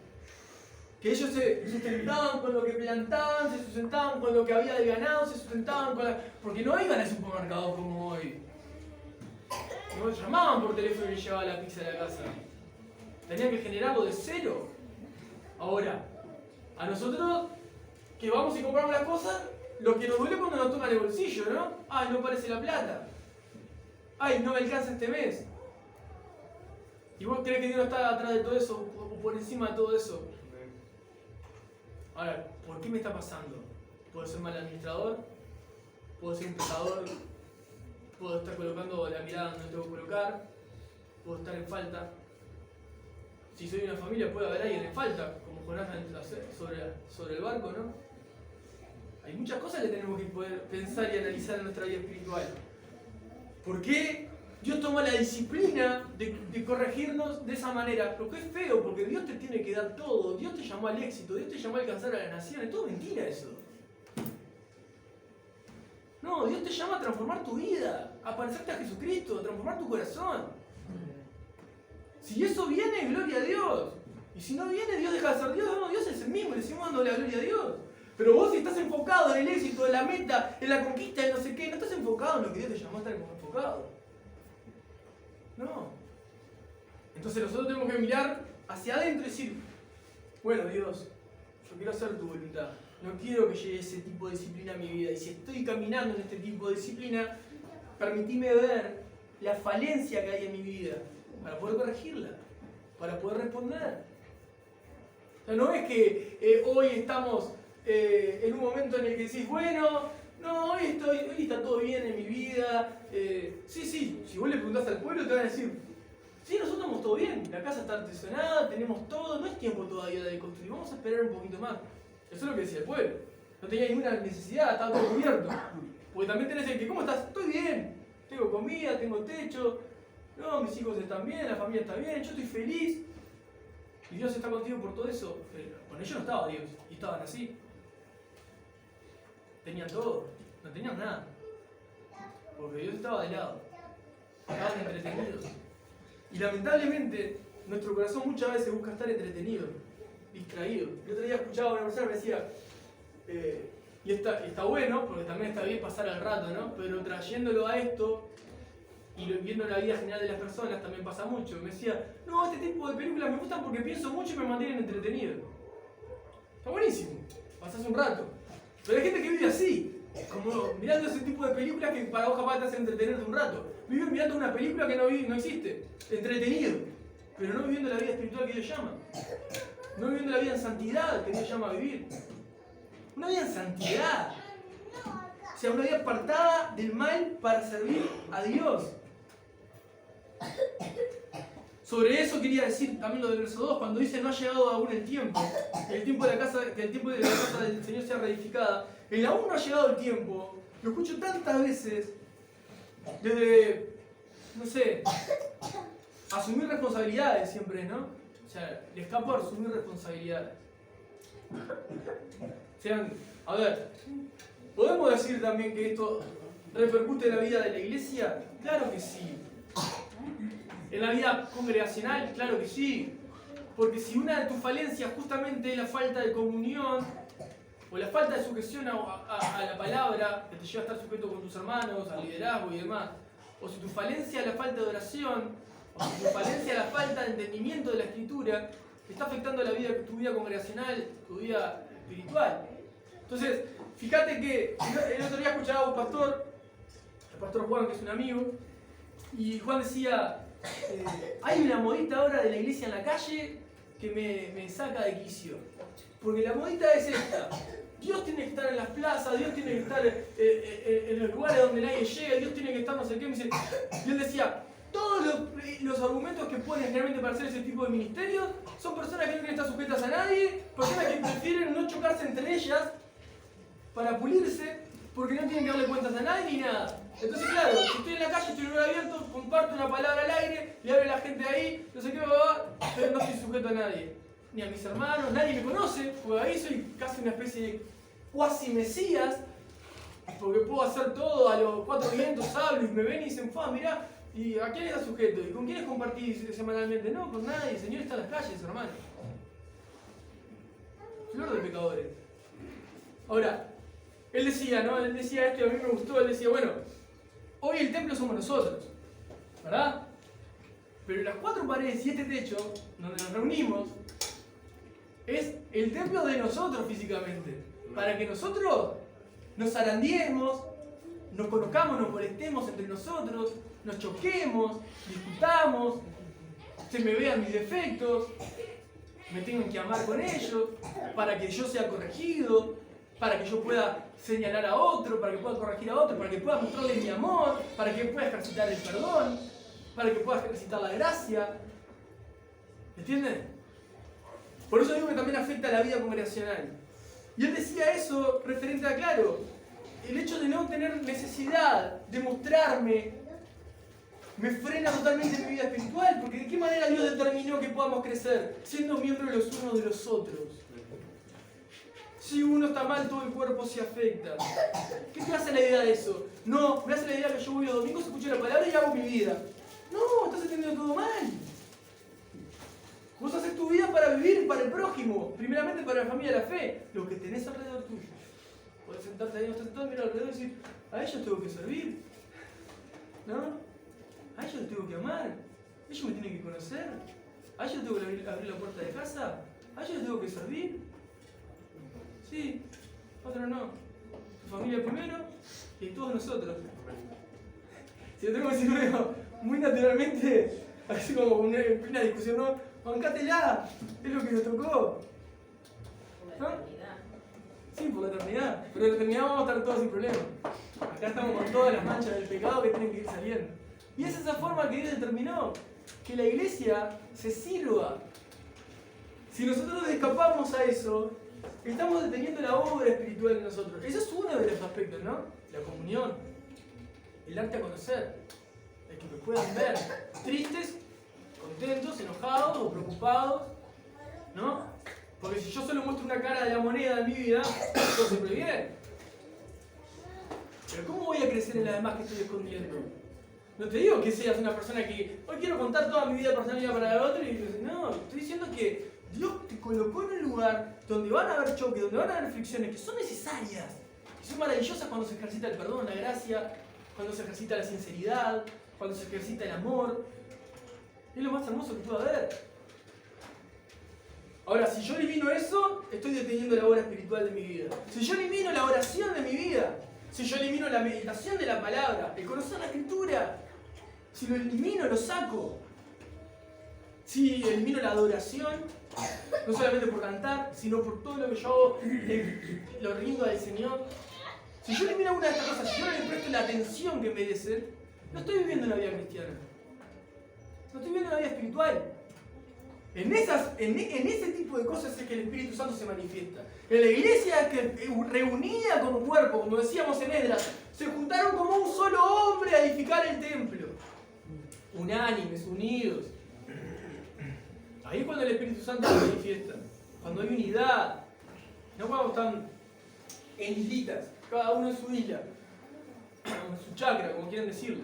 Que ellos se sustentaban con lo que plantaban, se sustentaban con lo que había de ganado, se sustentaban con porque no iban al supermercado como hoy. No llamaban por teléfono y llevaban la pizza a la casa. Tenían que generarlo de cero. Ahora, a nosotros que vamos y compramos las cosas, lo que nos duele cuando nos tocan el bolsillo, ¿no? Ay, no aparece la plata. Ay, no me alcanza este mes. ¿Y vos crees que Dios está atrás de todo eso o por encima de todo eso? Ahora, ¿por qué me está pasando? ¿Puedo ser mal administrador? ¿Puedo ser un pecador? ¿Puedo estar colocando la mirada donde tengo que colocar? ¿Puedo estar en falta? Si soy una familia puede haber alguien en falta, como Jonás sobre el barco, ¿no? Hay muchas cosas que tenemos que poder pensar y analizar en nuestra vida espiritual. ¿Por qué Dios toma la disciplina de corregirnos de esa manera. Lo que es feo, porque Dios te tiene que dar todo. Dios te llamó al éxito, Dios te llamó a alcanzar a las naciones. Todo mentira eso. No, Dios te llama a transformar tu vida, a parecerte a Jesucristo, a transformar tu corazón. Si eso viene, gloria a Dios. Y si no viene, Dios deja de ser Dios. No, Dios es el mismo, le seguimos dando la gloria a Dios. Pero vos si estás enfocado en el éxito, en la meta, en la conquista, en no sé qué, no estás enfocado en lo que Dios te llamó a estar enfocado. No. Entonces nosotros tenemos que mirar hacia adentro y decir, bueno Dios, yo quiero hacer tu voluntad. No quiero que llegue ese tipo de disciplina a mi vida. Y si estoy caminando en este tipo de disciplina, permitime ver la falencia que hay en mi vida para poder corregirla, para poder responder. O sea, no es que hoy estamos en un momento en el que decís, bueno, no, hoy está todo bien en mi vida. Sí, si vos le preguntás al pueblo te van a decir, sí, nosotros estamos todo bien, la casa está artesanada, tenemos todo, no es tiempo todavía de construir, vamos a esperar un poquito más. Eso es lo que decía el pueblo. No tenía ninguna necesidad, estaba todo cubierto. Porque también tenés el que, ¿cómo estás? Estoy bien, tengo comida, tengo techo, no, mis hijos están bien, la familia está bien, yo estoy feliz. Y Dios está contigo por todo eso. Con ellos no estaba Dios, y estaban así. Tenían todo, no tenían nada. Porque Dios estaba de lado. Estaban entretenidos. Y lamentablemente, nuestro corazón muchas veces busca estar entretenido, distraído. El otro día escuchaba a una persona que me decía, y está bueno, porque también está bien pasar el rato, ¿no? Pero trayéndolo a esto, y viendo la vida general de las personas, también pasa mucho. Me decía, no, este tipo de películas me gustan porque pienso mucho y me mantienen entretenido. Está buenísimo, pasás un rato. Pero hay gente que vive así, como mirando ese tipo de películas que para vos capaz te hacen entretenerte un rato. Viven mirando una película que no existe, entretenido, pero no viviendo la vida espiritual que Dios llama. No viviendo la vida en santidad que Dios llama a vivir. Una vida en santidad. O sea, una vida apartada del mal para servir a Dios. Sobre eso quería decir también lo del verso 2, cuando dice no ha llegado aún el tiempo, que el tiempo de la casa del Señor sea reedificada. El aún no ha llegado el tiempo, lo escucho tantas veces, desde, no sé, asumir responsabilidades siempre, ¿no? O sea, le escapo a asumir responsabilidades. A ver, ¿podemos decir también que esto repercute en la vida de la iglesia? Claro que sí. ¿En la vida congregacional? Claro que sí. Porque si una de tus falencias justamente es la falta de comunión, o la falta de sujeción a la palabra, que te lleva a estar sujeto con tus hermanos, al liderazgo y demás, o si tu falencia es la falta de oración, o si tu falencia es la falta de entendimiento de la Escritura, está afectando tu vida congregacional, tu vida espiritual. Entonces, fíjate que el otro día escuchaba a un pastor, el pastor Juan, que es un amigo, y Juan decía, hay una modita ahora de la iglesia en la calle que me saca de quicio. Porque la modita es esta. Dios tiene que estar en las plazas, Dios tiene que estar en los lugares donde nadie llega, Dios tiene que estar no sé qué. Y él decía, todos los argumentos que pueden generalmente parecer ese tipo de ministerios son personas que no quieren estar sujetas a nadie, personas que prefieren no chocarse entre ellas para pulirse, porque no tienen que darle cuentas a nadie ni nada. Entonces, claro, si estoy en la calle, estoy en lugar abierto, comparto una palabra al aire, le hablo a la gente ahí, no sé qué, pero no estoy sujeto a nadie. Ni a mis hermanos, nadie me conoce, porque ahí soy casi una especie de cuasi mesías, porque puedo hacer todo a los cuatro vientos, hablo y me ven y dicen, mirá, ¿y a quién estás sujeto? ¿Y con quiénes compartís semanalmente? No, con nadie, el Señor está en las calles, hermano. Flor de pecadores. Ahora, él decía, ¿no? Él decía esto y a mí me gustó, él decía, bueno, hoy el templo somos nosotros, ¿verdad? Pero las cuatro paredes y este techo, donde nos reunimos, es el templo de nosotros físicamente. Para que nosotros nos zarandiemos, nos conozcamos, nos molestemos entre nosotros, nos choquemos, discutamos, se me vean mis defectos, me tengan que amar con ellos, para que yo sea corregido, para que yo pueda señalar a otro, para que pueda corregir a otro, para que pueda mostrarle mi amor, para que pueda ejercitar el perdón, para que pueda ejercitar la gracia. ¿Entienden? Por eso digo que también afecta a la vida congregacional. Y él decía eso referente a, claro, el hecho de no tener necesidad de mostrarme me frena totalmente mi vida espiritual, porque ¿de qué manera Dios determinó que podamos crecer? Siendo miembros los unos de los otros. Si uno está mal, todo el cuerpo se afecta. ¿Qué te hace la idea de eso? No, me hace la idea que yo voy los domingos, escucho la palabra y hago mi vida. No, estás entendiendo todo mal. Vos haces tu vida para vivir para el prójimo, primeramente para la familia de la fe, lo que tenés alrededor tuyo. Podés sentarte ahí, no estás sentado, mirar alrededor y decir, a ellos tengo que servir, ¿no? A ellos los tengo que amar, ellos me tienen que conocer, a ellos tengo que abrir la puerta de casa, a ellos tengo que servir. Sí, otro no. Tu familia primero y todos nosotros. Si lo tengo que decir muy naturalmente, así como una discusión, ¿no? Bancátela, es lo que nos tocó. ¿No? Sí, por la eternidad. Pero en la eternidad vamos a estar todos sin problemas. Acá estamos con todas las manchas del pecado que tienen que ir saliendo. Y es esa forma que Dios determinó, que la iglesia se sirva. Si nosotros escapamos a eso, estamos deteniendo la obra espiritual de nosotros. Eso es uno de los aspectos, ¿no? La comunión, el darte a conocer, el que me puedan ver tristes, contentos, enojados o preocupados, ¿no? Porque si yo solo muestro una cara de la moneda de mi vida, todo siempre bien. Pero ¿cómo voy a crecer en la demás que estoy escondiendo? No te digo que seas una persona que hoy quiero contar toda mi vida personal para el otro y dices, no, estoy diciendo que Dios te colocó en un lugar donde van a haber choques, donde van a haber fricciones que son necesarias, que son maravillosas cuando se ejercita el perdón, la gracia, cuando se ejercita la sinceridad, cuando se ejercita el amor. Es lo más hermoso que pueda haber. Ahora, si yo elimino eso, estoy deteniendo la obra espiritual de mi vida. Si yo elimino la oración de mi vida, si yo elimino la meditación de la palabra, el conocer la escritura, si lo elimino, lo saco. Si elimino la adoración, no solamente por cantar, sino por todo lo que yo hago, lo rindo al Señor. Si yo elimino alguna de estas cosas, si yo no le presto la atención que merece, no estoy viviendo una vida cristiana. No estoy viviendo una vida espiritual. En ese tipo de cosas es que el Espíritu Santo se manifiesta. En la iglesia que reunida como cuerpo, como decíamos en Esdras, se juntaron como un solo hombre a edificar el templo. Unánimes, unidos. Ahí es cuando el Espíritu Santo se manifiesta. Cuando hay unidad. No cuando están en islitas, cada uno en su isla, en su chakra, como quieran decirlo.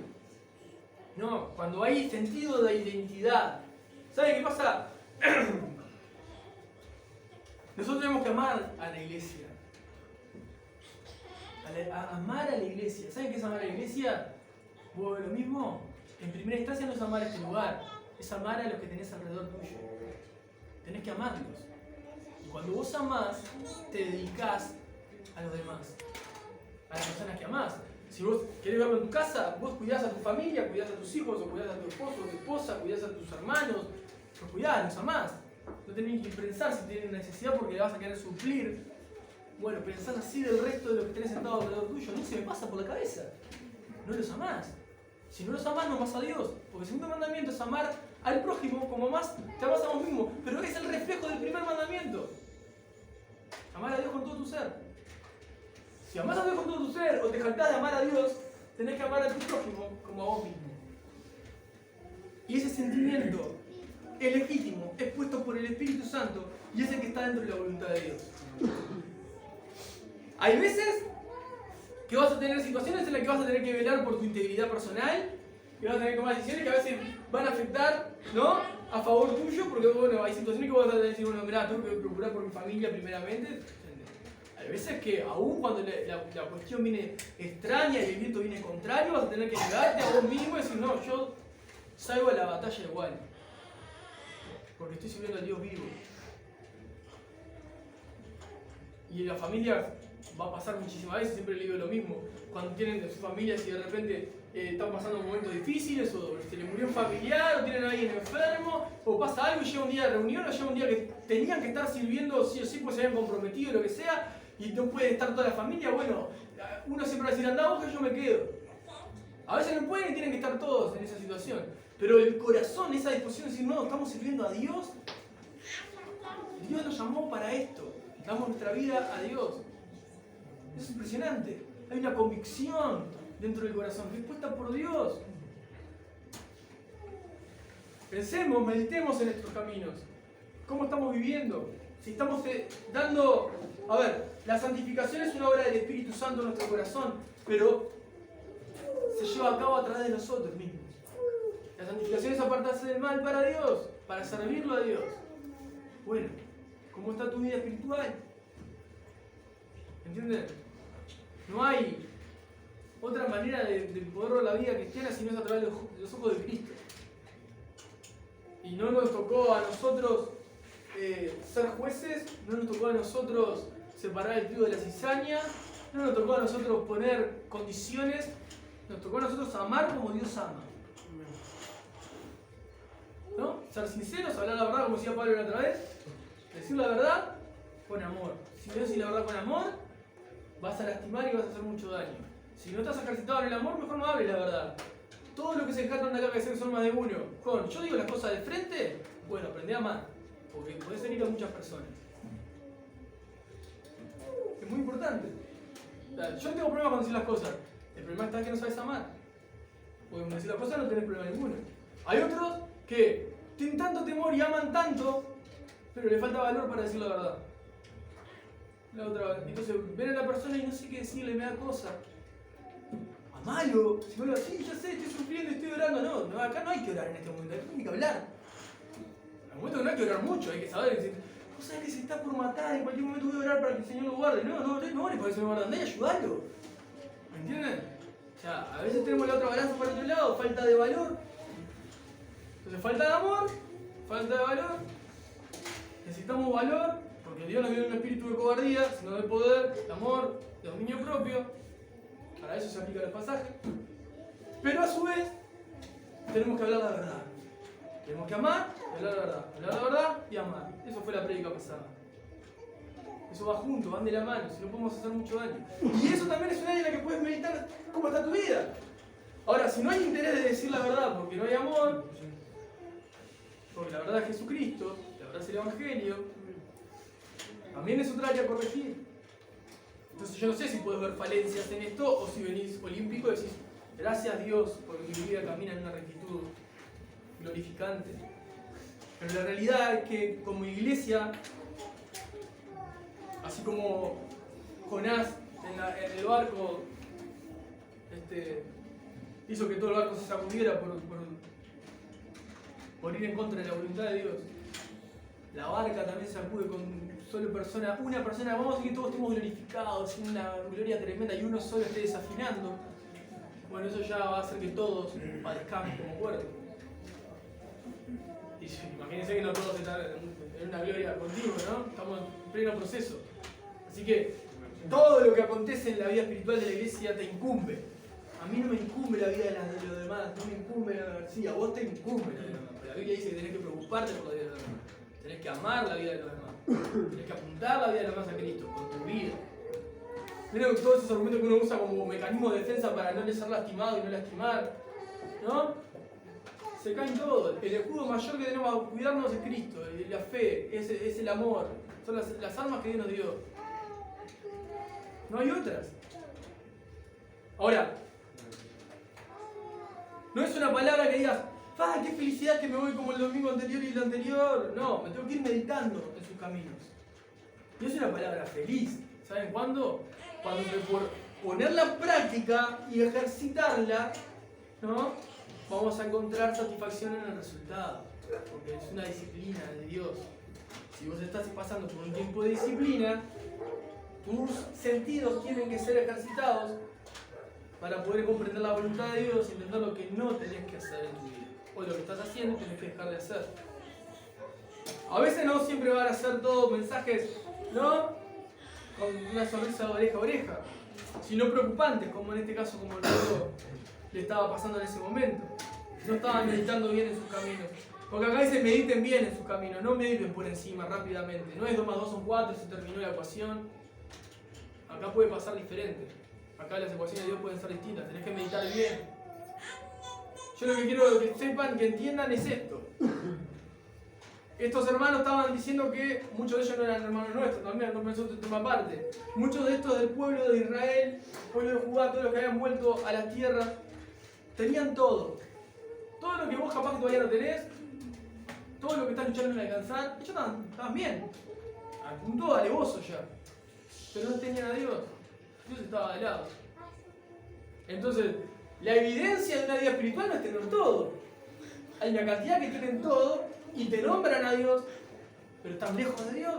No, cuando hay sentido de identidad. ¿Saben qué pasa? Nosotros tenemos que amar a la iglesia. Amar a la iglesia. ¿Saben qué es amar a la iglesia? Bueno, lo mismo. En primera instancia no es amar este lugar. Es amar a los que tenés alrededor tuyo. Tenés que amarlos. Y cuando vos amás, te dedicás a los demás. A las personas que amás. Si vos querés verlo en tu casa, vos cuidás a tu familia, cuidás a tus hijos, o cuidás a tu esposo, o tu esposa, cuidás a tus hermanos. Los cuidás, los amás. No tenés que pensar si tienen necesidad porque le vas a querer suplir. Bueno, pensás así del resto de los que tenés sentados alrededor tuyo. No se me pasa por la cabeza. No los amás. Si no los amás, no amas a Dios. Porque el segundo mandamiento es amar al prójimo como amás, te amás a vos mismo. Pero es el reflejo del primer mandamiento. Amar a Dios con todo tu ser. Si amás a Dios con todo tu ser o te jactás de amar a Dios, tenés que amar a tu prójimo como a vos mismo. Y ese sentimiento es legítimo, es puesto por el Espíritu Santo y es el que está dentro de la voluntad de Dios. Hay veces que vas a tener situaciones en las que vas a tener que velar por tu integridad personal, que vas a tener que tomar decisiones que a veces van a afectar, ¿no?, a favor tuyo, porque bueno, hay situaciones que vas a tener que decir, bueno, mirá, tengo que procurar por mi familia primeramente. Hay veces que aún cuando la cuestión viene extraña y el viento viene contrario, vas a tener que negarte a vos mismo y decir, no, yo salgo a la batalla igual. Porque estoy sirviendo al Dios vivo. Y en la familia va a pasar muchísimas veces, siempre le digo lo mismo. Cuando tienen sus familias y de repente están pasando momentos difíciles, o se les murió un familiar, o tienen a alguien enfermo, o pasa algo y llega un día de reunión, o llega un día que tenían que estar sirviendo sí o sí, pues se habían comprometido, lo que sea, y no puede estar toda la familia. Bueno, uno siempre va a decir, anda vos que yo me quedo. A veces no pueden y tienen que estar todos en esa situación. Pero el corazón, esa disposición de decir, no, estamos sirviendo a Dios. Dios nos llamó para esto. Damos nuestra vida a Dios. Es impresionante. Hay una convicción dentro del corazón que es puesta por Dios. Pensemos, meditemos en estos caminos. ¿Cómo estamos viviendo? Si estamos dando... A ver, la santificación es una obra del Espíritu Santo en nuestro corazón, pero se lleva a cabo a través de nosotros mismos. La santificación es apartarse del mal para Dios, para servirlo a Dios. Bueno, ¿cómo está tu vida espiritual? ¿Entienden? No hay otra manera de poder ver la vida cristiana si no es a través de los ojos de Cristo. Y no nos tocó a nosotros ser jueces, no nos tocó a nosotros separar el trigo de la cizaña, no nos tocó a nosotros poner condiciones, nos tocó a nosotros amar como Dios ama. ¿No? Ser sinceros, hablar la verdad como decía Pablo la otra vez, decir la verdad con amor. Si no decís la verdad con amor, vas a lastimar y vas a hacer mucho daño. Si no estás ejercitado en el amor, mejor no hables la verdad. Todo lo que se jactan de acá que son más de uno, yo digo las cosas de frente, bueno, aprendí a amar, porque podés herir a muchas personas. Es muy importante. O sea, yo no tengo problema con decir las cosas, el problema está en que no sabes amar. Porque con decir las cosas no tenés problema ninguno. Hay otros que tienen tanto temor y aman tanto, pero le falta valor para decir la verdad. La otra, entonces ven a la persona y no sé qué decirle, me da cosa. Amalo. Si vos lo decís, ya sé, estoy sufriendo, estoy orando. No, acá no hay que orar en este momento, hay que hablar. En el momento que no hay que orar mucho, hay que saber decir, vos sabés que se está por matar, en cualquier momento voy a orar para que el Señor lo guarde. No ores para que el Señor lo guarde, andá y ayudalo. ¿Me entienden? O sea, a veces tenemos la otra balanza para el otro lado, falta de valor. Entonces, falta de amor, falta de valor. Necesitamos valor, porque Dios nos dio un espíritu de cobardía, sino de poder, de amor, de dominio propio. Para eso se aplica el pasaje. Pero a su vez, tenemos que hablar la verdad. Tenemos que amar y hablar la verdad. Hablar la verdad y amar. Eso fue la prédica pasada. Eso va junto, van de la mano, si no podemos hacer mucho daño. Y eso también es un área en la que puedes meditar cómo está tu vida. Ahora, si no hay interés de decir la verdad porque no hay amor, porque la verdad es Jesucristo, la verdad es el Evangelio, también es otra área a corregir. Entonces yo no sé si puedes ver falencias en esto o si venís olímpico y decís, gracias Dios porque mi vida camina en una rectitud glorificante. Pero la realidad es que como iglesia, así como Jonás en el barco hizo que todo el barco se sacudiera por ir en contra de la voluntad de Dios, la barca también se sacude con solo una persona, vamos a decir que todos estemos glorificados, en una gloria tremenda y uno solo esté desafinando. Bueno, eso ya va a hacer que todos padezcamos como cuerpo. Y imagínense que no todos están en una gloria continua, ¿no? Estamos en pleno proceso. Así que todo lo que acontece en la vida espiritual de la iglesia te incumbe. A mí no me incumbe la vida de los demás, no me incumbe la universidad, a vos te incumbe la vida de los demás. Pero la Biblia dice que tenés que preocuparte por la vida de los demás. Tenés que amar la vida de los demás. Tenés que apuntar la vida de los demás a Cristo, con tu vida. Miren todos esos argumentos que uno usa como mecanismo de defensa para no ser lastimado y no lastimar, ¿no? Se caen todos. El escudo mayor que tenemos a cuidarnos es Cristo, la fe, es el amor. Son las armas que Dios nos dio. No hay otras. Ahora, no es una palabra que digas, ¡ah, qué felicidad que me voy como el domingo anterior y el anterior! No, me tengo que ir meditando en sus caminos. Y es una palabra feliz. ¿Saben cuándo? Cuando por ponerla en práctica y ejercitarla, ¿no? Vamos a encontrar satisfacción en el resultado. Porque es una disciplina de Dios. Si vos estás pasando por un tiempo de disciplina, tus sentidos tienen que ser ejercitados para poder comprender la voluntad de Dios y entender lo que no tenés que hacer en tu vida. O lo que estás haciendo tenés que dejar de hacer. A veces no siempre van a ser todos mensajes, ¿no? Con una sonrisa de oreja a oreja, sino preocupantes, como en este caso, como el pueblo le estaba pasando en ese momento. No estaban meditando bien en sus caminos. Porque acá dice mediten bien en sus caminos, no mediten por encima rápidamente. No es 2 más 2 son 4, se terminó la ecuación. Acá puede pasar diferente. Acá las ecuaciones de Dios pueden ser distintas, tenés que meditar bien. Yo lo que quiero que sepan, que entiendan es esto. Estos hermanos estaban diciendo que muchos de ellos no eran hermanos nuestros, también no pensó otro tema aparte. Muchos de estos del pueblo de Israel, pueblo de Judá, todos los que habían vuelto a las tierras, tenían todo. Todo lo que vos capaz que todavía no tenés, todo lo que estás luchando en alcanzar, ellos estaban bien. Al punto alevoso ya. Pero no tenían a Dios. Dios estaba de lado. Entonces, la evidencia de una vida espiritual no es tener todo. Hay una cantidad que tienen todo y te nombran a Dios, pero están lejos de Dios.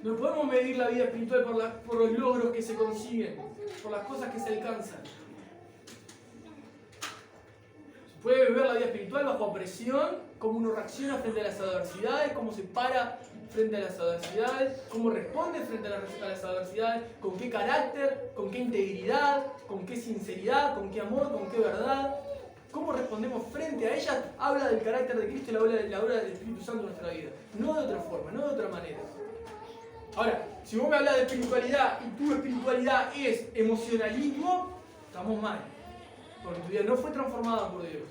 No podemos medir la vida espiritual por los logros que se consiguen, por las cosas que se alcanzan. Se puede ver la vida espiritual bajo presión, cómo uno reacciona frente a las adversidades, cómo se para frente a las adversidades, cómo responde frente a las adversidades, con qué carácter, con qué integridad, con qué sinceridad, con qué amor, con qué verdad. Cómo respondemos frente a ellas habla del carácter de Cristo y la obra del Espíritu Santo en nuestra vida. No de otra forma, no de otra manera. Ahora, si vos me hablas de espiritualidad y tu espiritualidad es emocionalismo, estamos mal. Porque tu vida no fue transformada por Dios.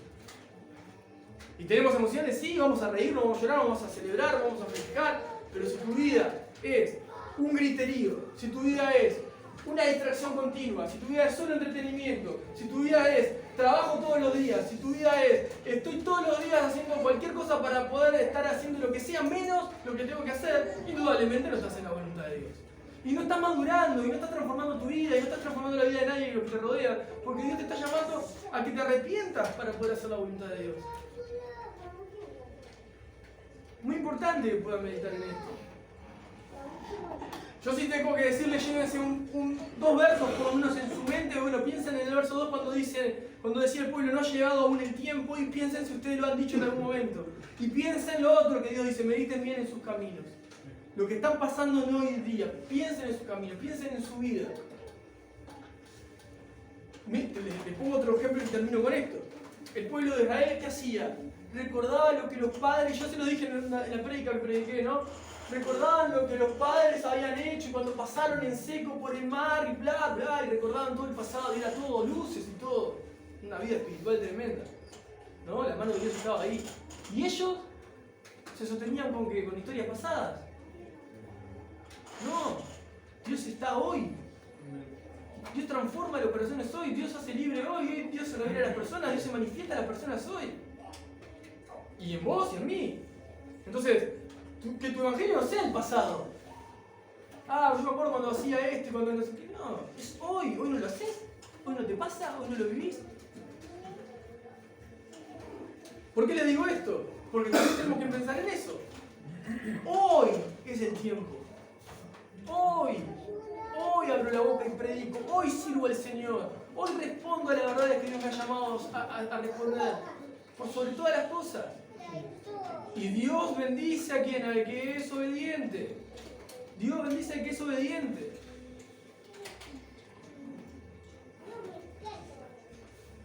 Y tenemos emociones, sí, vamos a reírnos, vamos a llorar, vamos a celebrar, vamos a festejar, pero si tu vida es un griterío, si tu vida es una distracción continua, si tu vida es solo entretenimiento, si tu vida es trabajo todos los días, si tu vida es estoy todos los días haciendo cualquier cosa para poder estar haciendo lo que sea menos lo que tengo que hacer, indudablemente no estás en la voluntad de Dios. Y no estás madurando, y no estás transformando tu vida, y no estás transformando la vida de nadie y lo que te rodea, porque Dios te está llamando a que te arrepientas para poder hacer la voluntad de Dios. Muy importante que puedan meditar en esto. Yo sí tengo que decirle, llévense dos versos por lo menos en su mente. Bueno, piensen en el verso 2 cuando decía el pueblo, no ha llegado aún el tiempo, y piensen si ustedes lo han dicho en algún momento. Y piensen lo otro que Dios dice, mediten bien en sus caminos. Lo que están pasando en hoy en día, piensen en sus caminos, piensen en su vida. Les pongo otro ejemplo y termino con esto. El pueblo de Israel, ¿qué hacía? Recordaba lo que los padres, yo se lo dije en la prédica que prediqué, ¿no? Recordaban lo que los padres habían hecho y cuando pasaron en seco por el mar y bla, bla, y recordaban todo el pasado y era todo luces y todo. Una vida espiritual tremenda, ¿no? La mano de Dios estaba ahí. Y ellos se sostenían con historias pasadas. No, Dios está hoy. Dios transforma los corazones hoy, Dios hace libre hoy, Dios se revela a las personas, Dios se manifiesta a las personas hoy. Y en vos y en mí. Entonces, que tu evangelio no sea el pasado. Ah, yo me acuerdo cuando hacía esto y cuando no sé qué. No, es hoy. Hoy no lo haces. Hoy no te pasa. Hoy no lo vivís. ¿Por qué les digo esto? Porque también tenemos que pensar en eso. Hoy es el tiempo. Hoy abro la boca y predico. Hoy sirvo al Señor. Hoy respondo a la verdad que Dios me ha llamado a responder. Por sobre todas las cosas. Y Dios bendice a quien, al que es obediente. Dios bendice al que es obediente.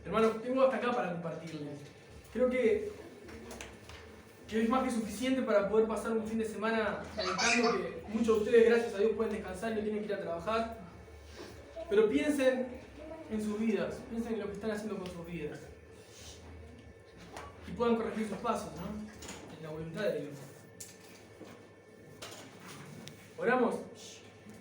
Hermanos, tengo hasta acá para compartirles. Creo que es más que suficiente para poder pasar un fin de semana meditando, que muchos de ustedes, gracias a Dios, pueden descansar y no tienen que ir a trabajar. Pero piensen en sus vidas, piensen en lo que están haciendo con sus vidas. Y puedan corregir sus pasos, ¿no? En la voluntad de Dios. Oramos.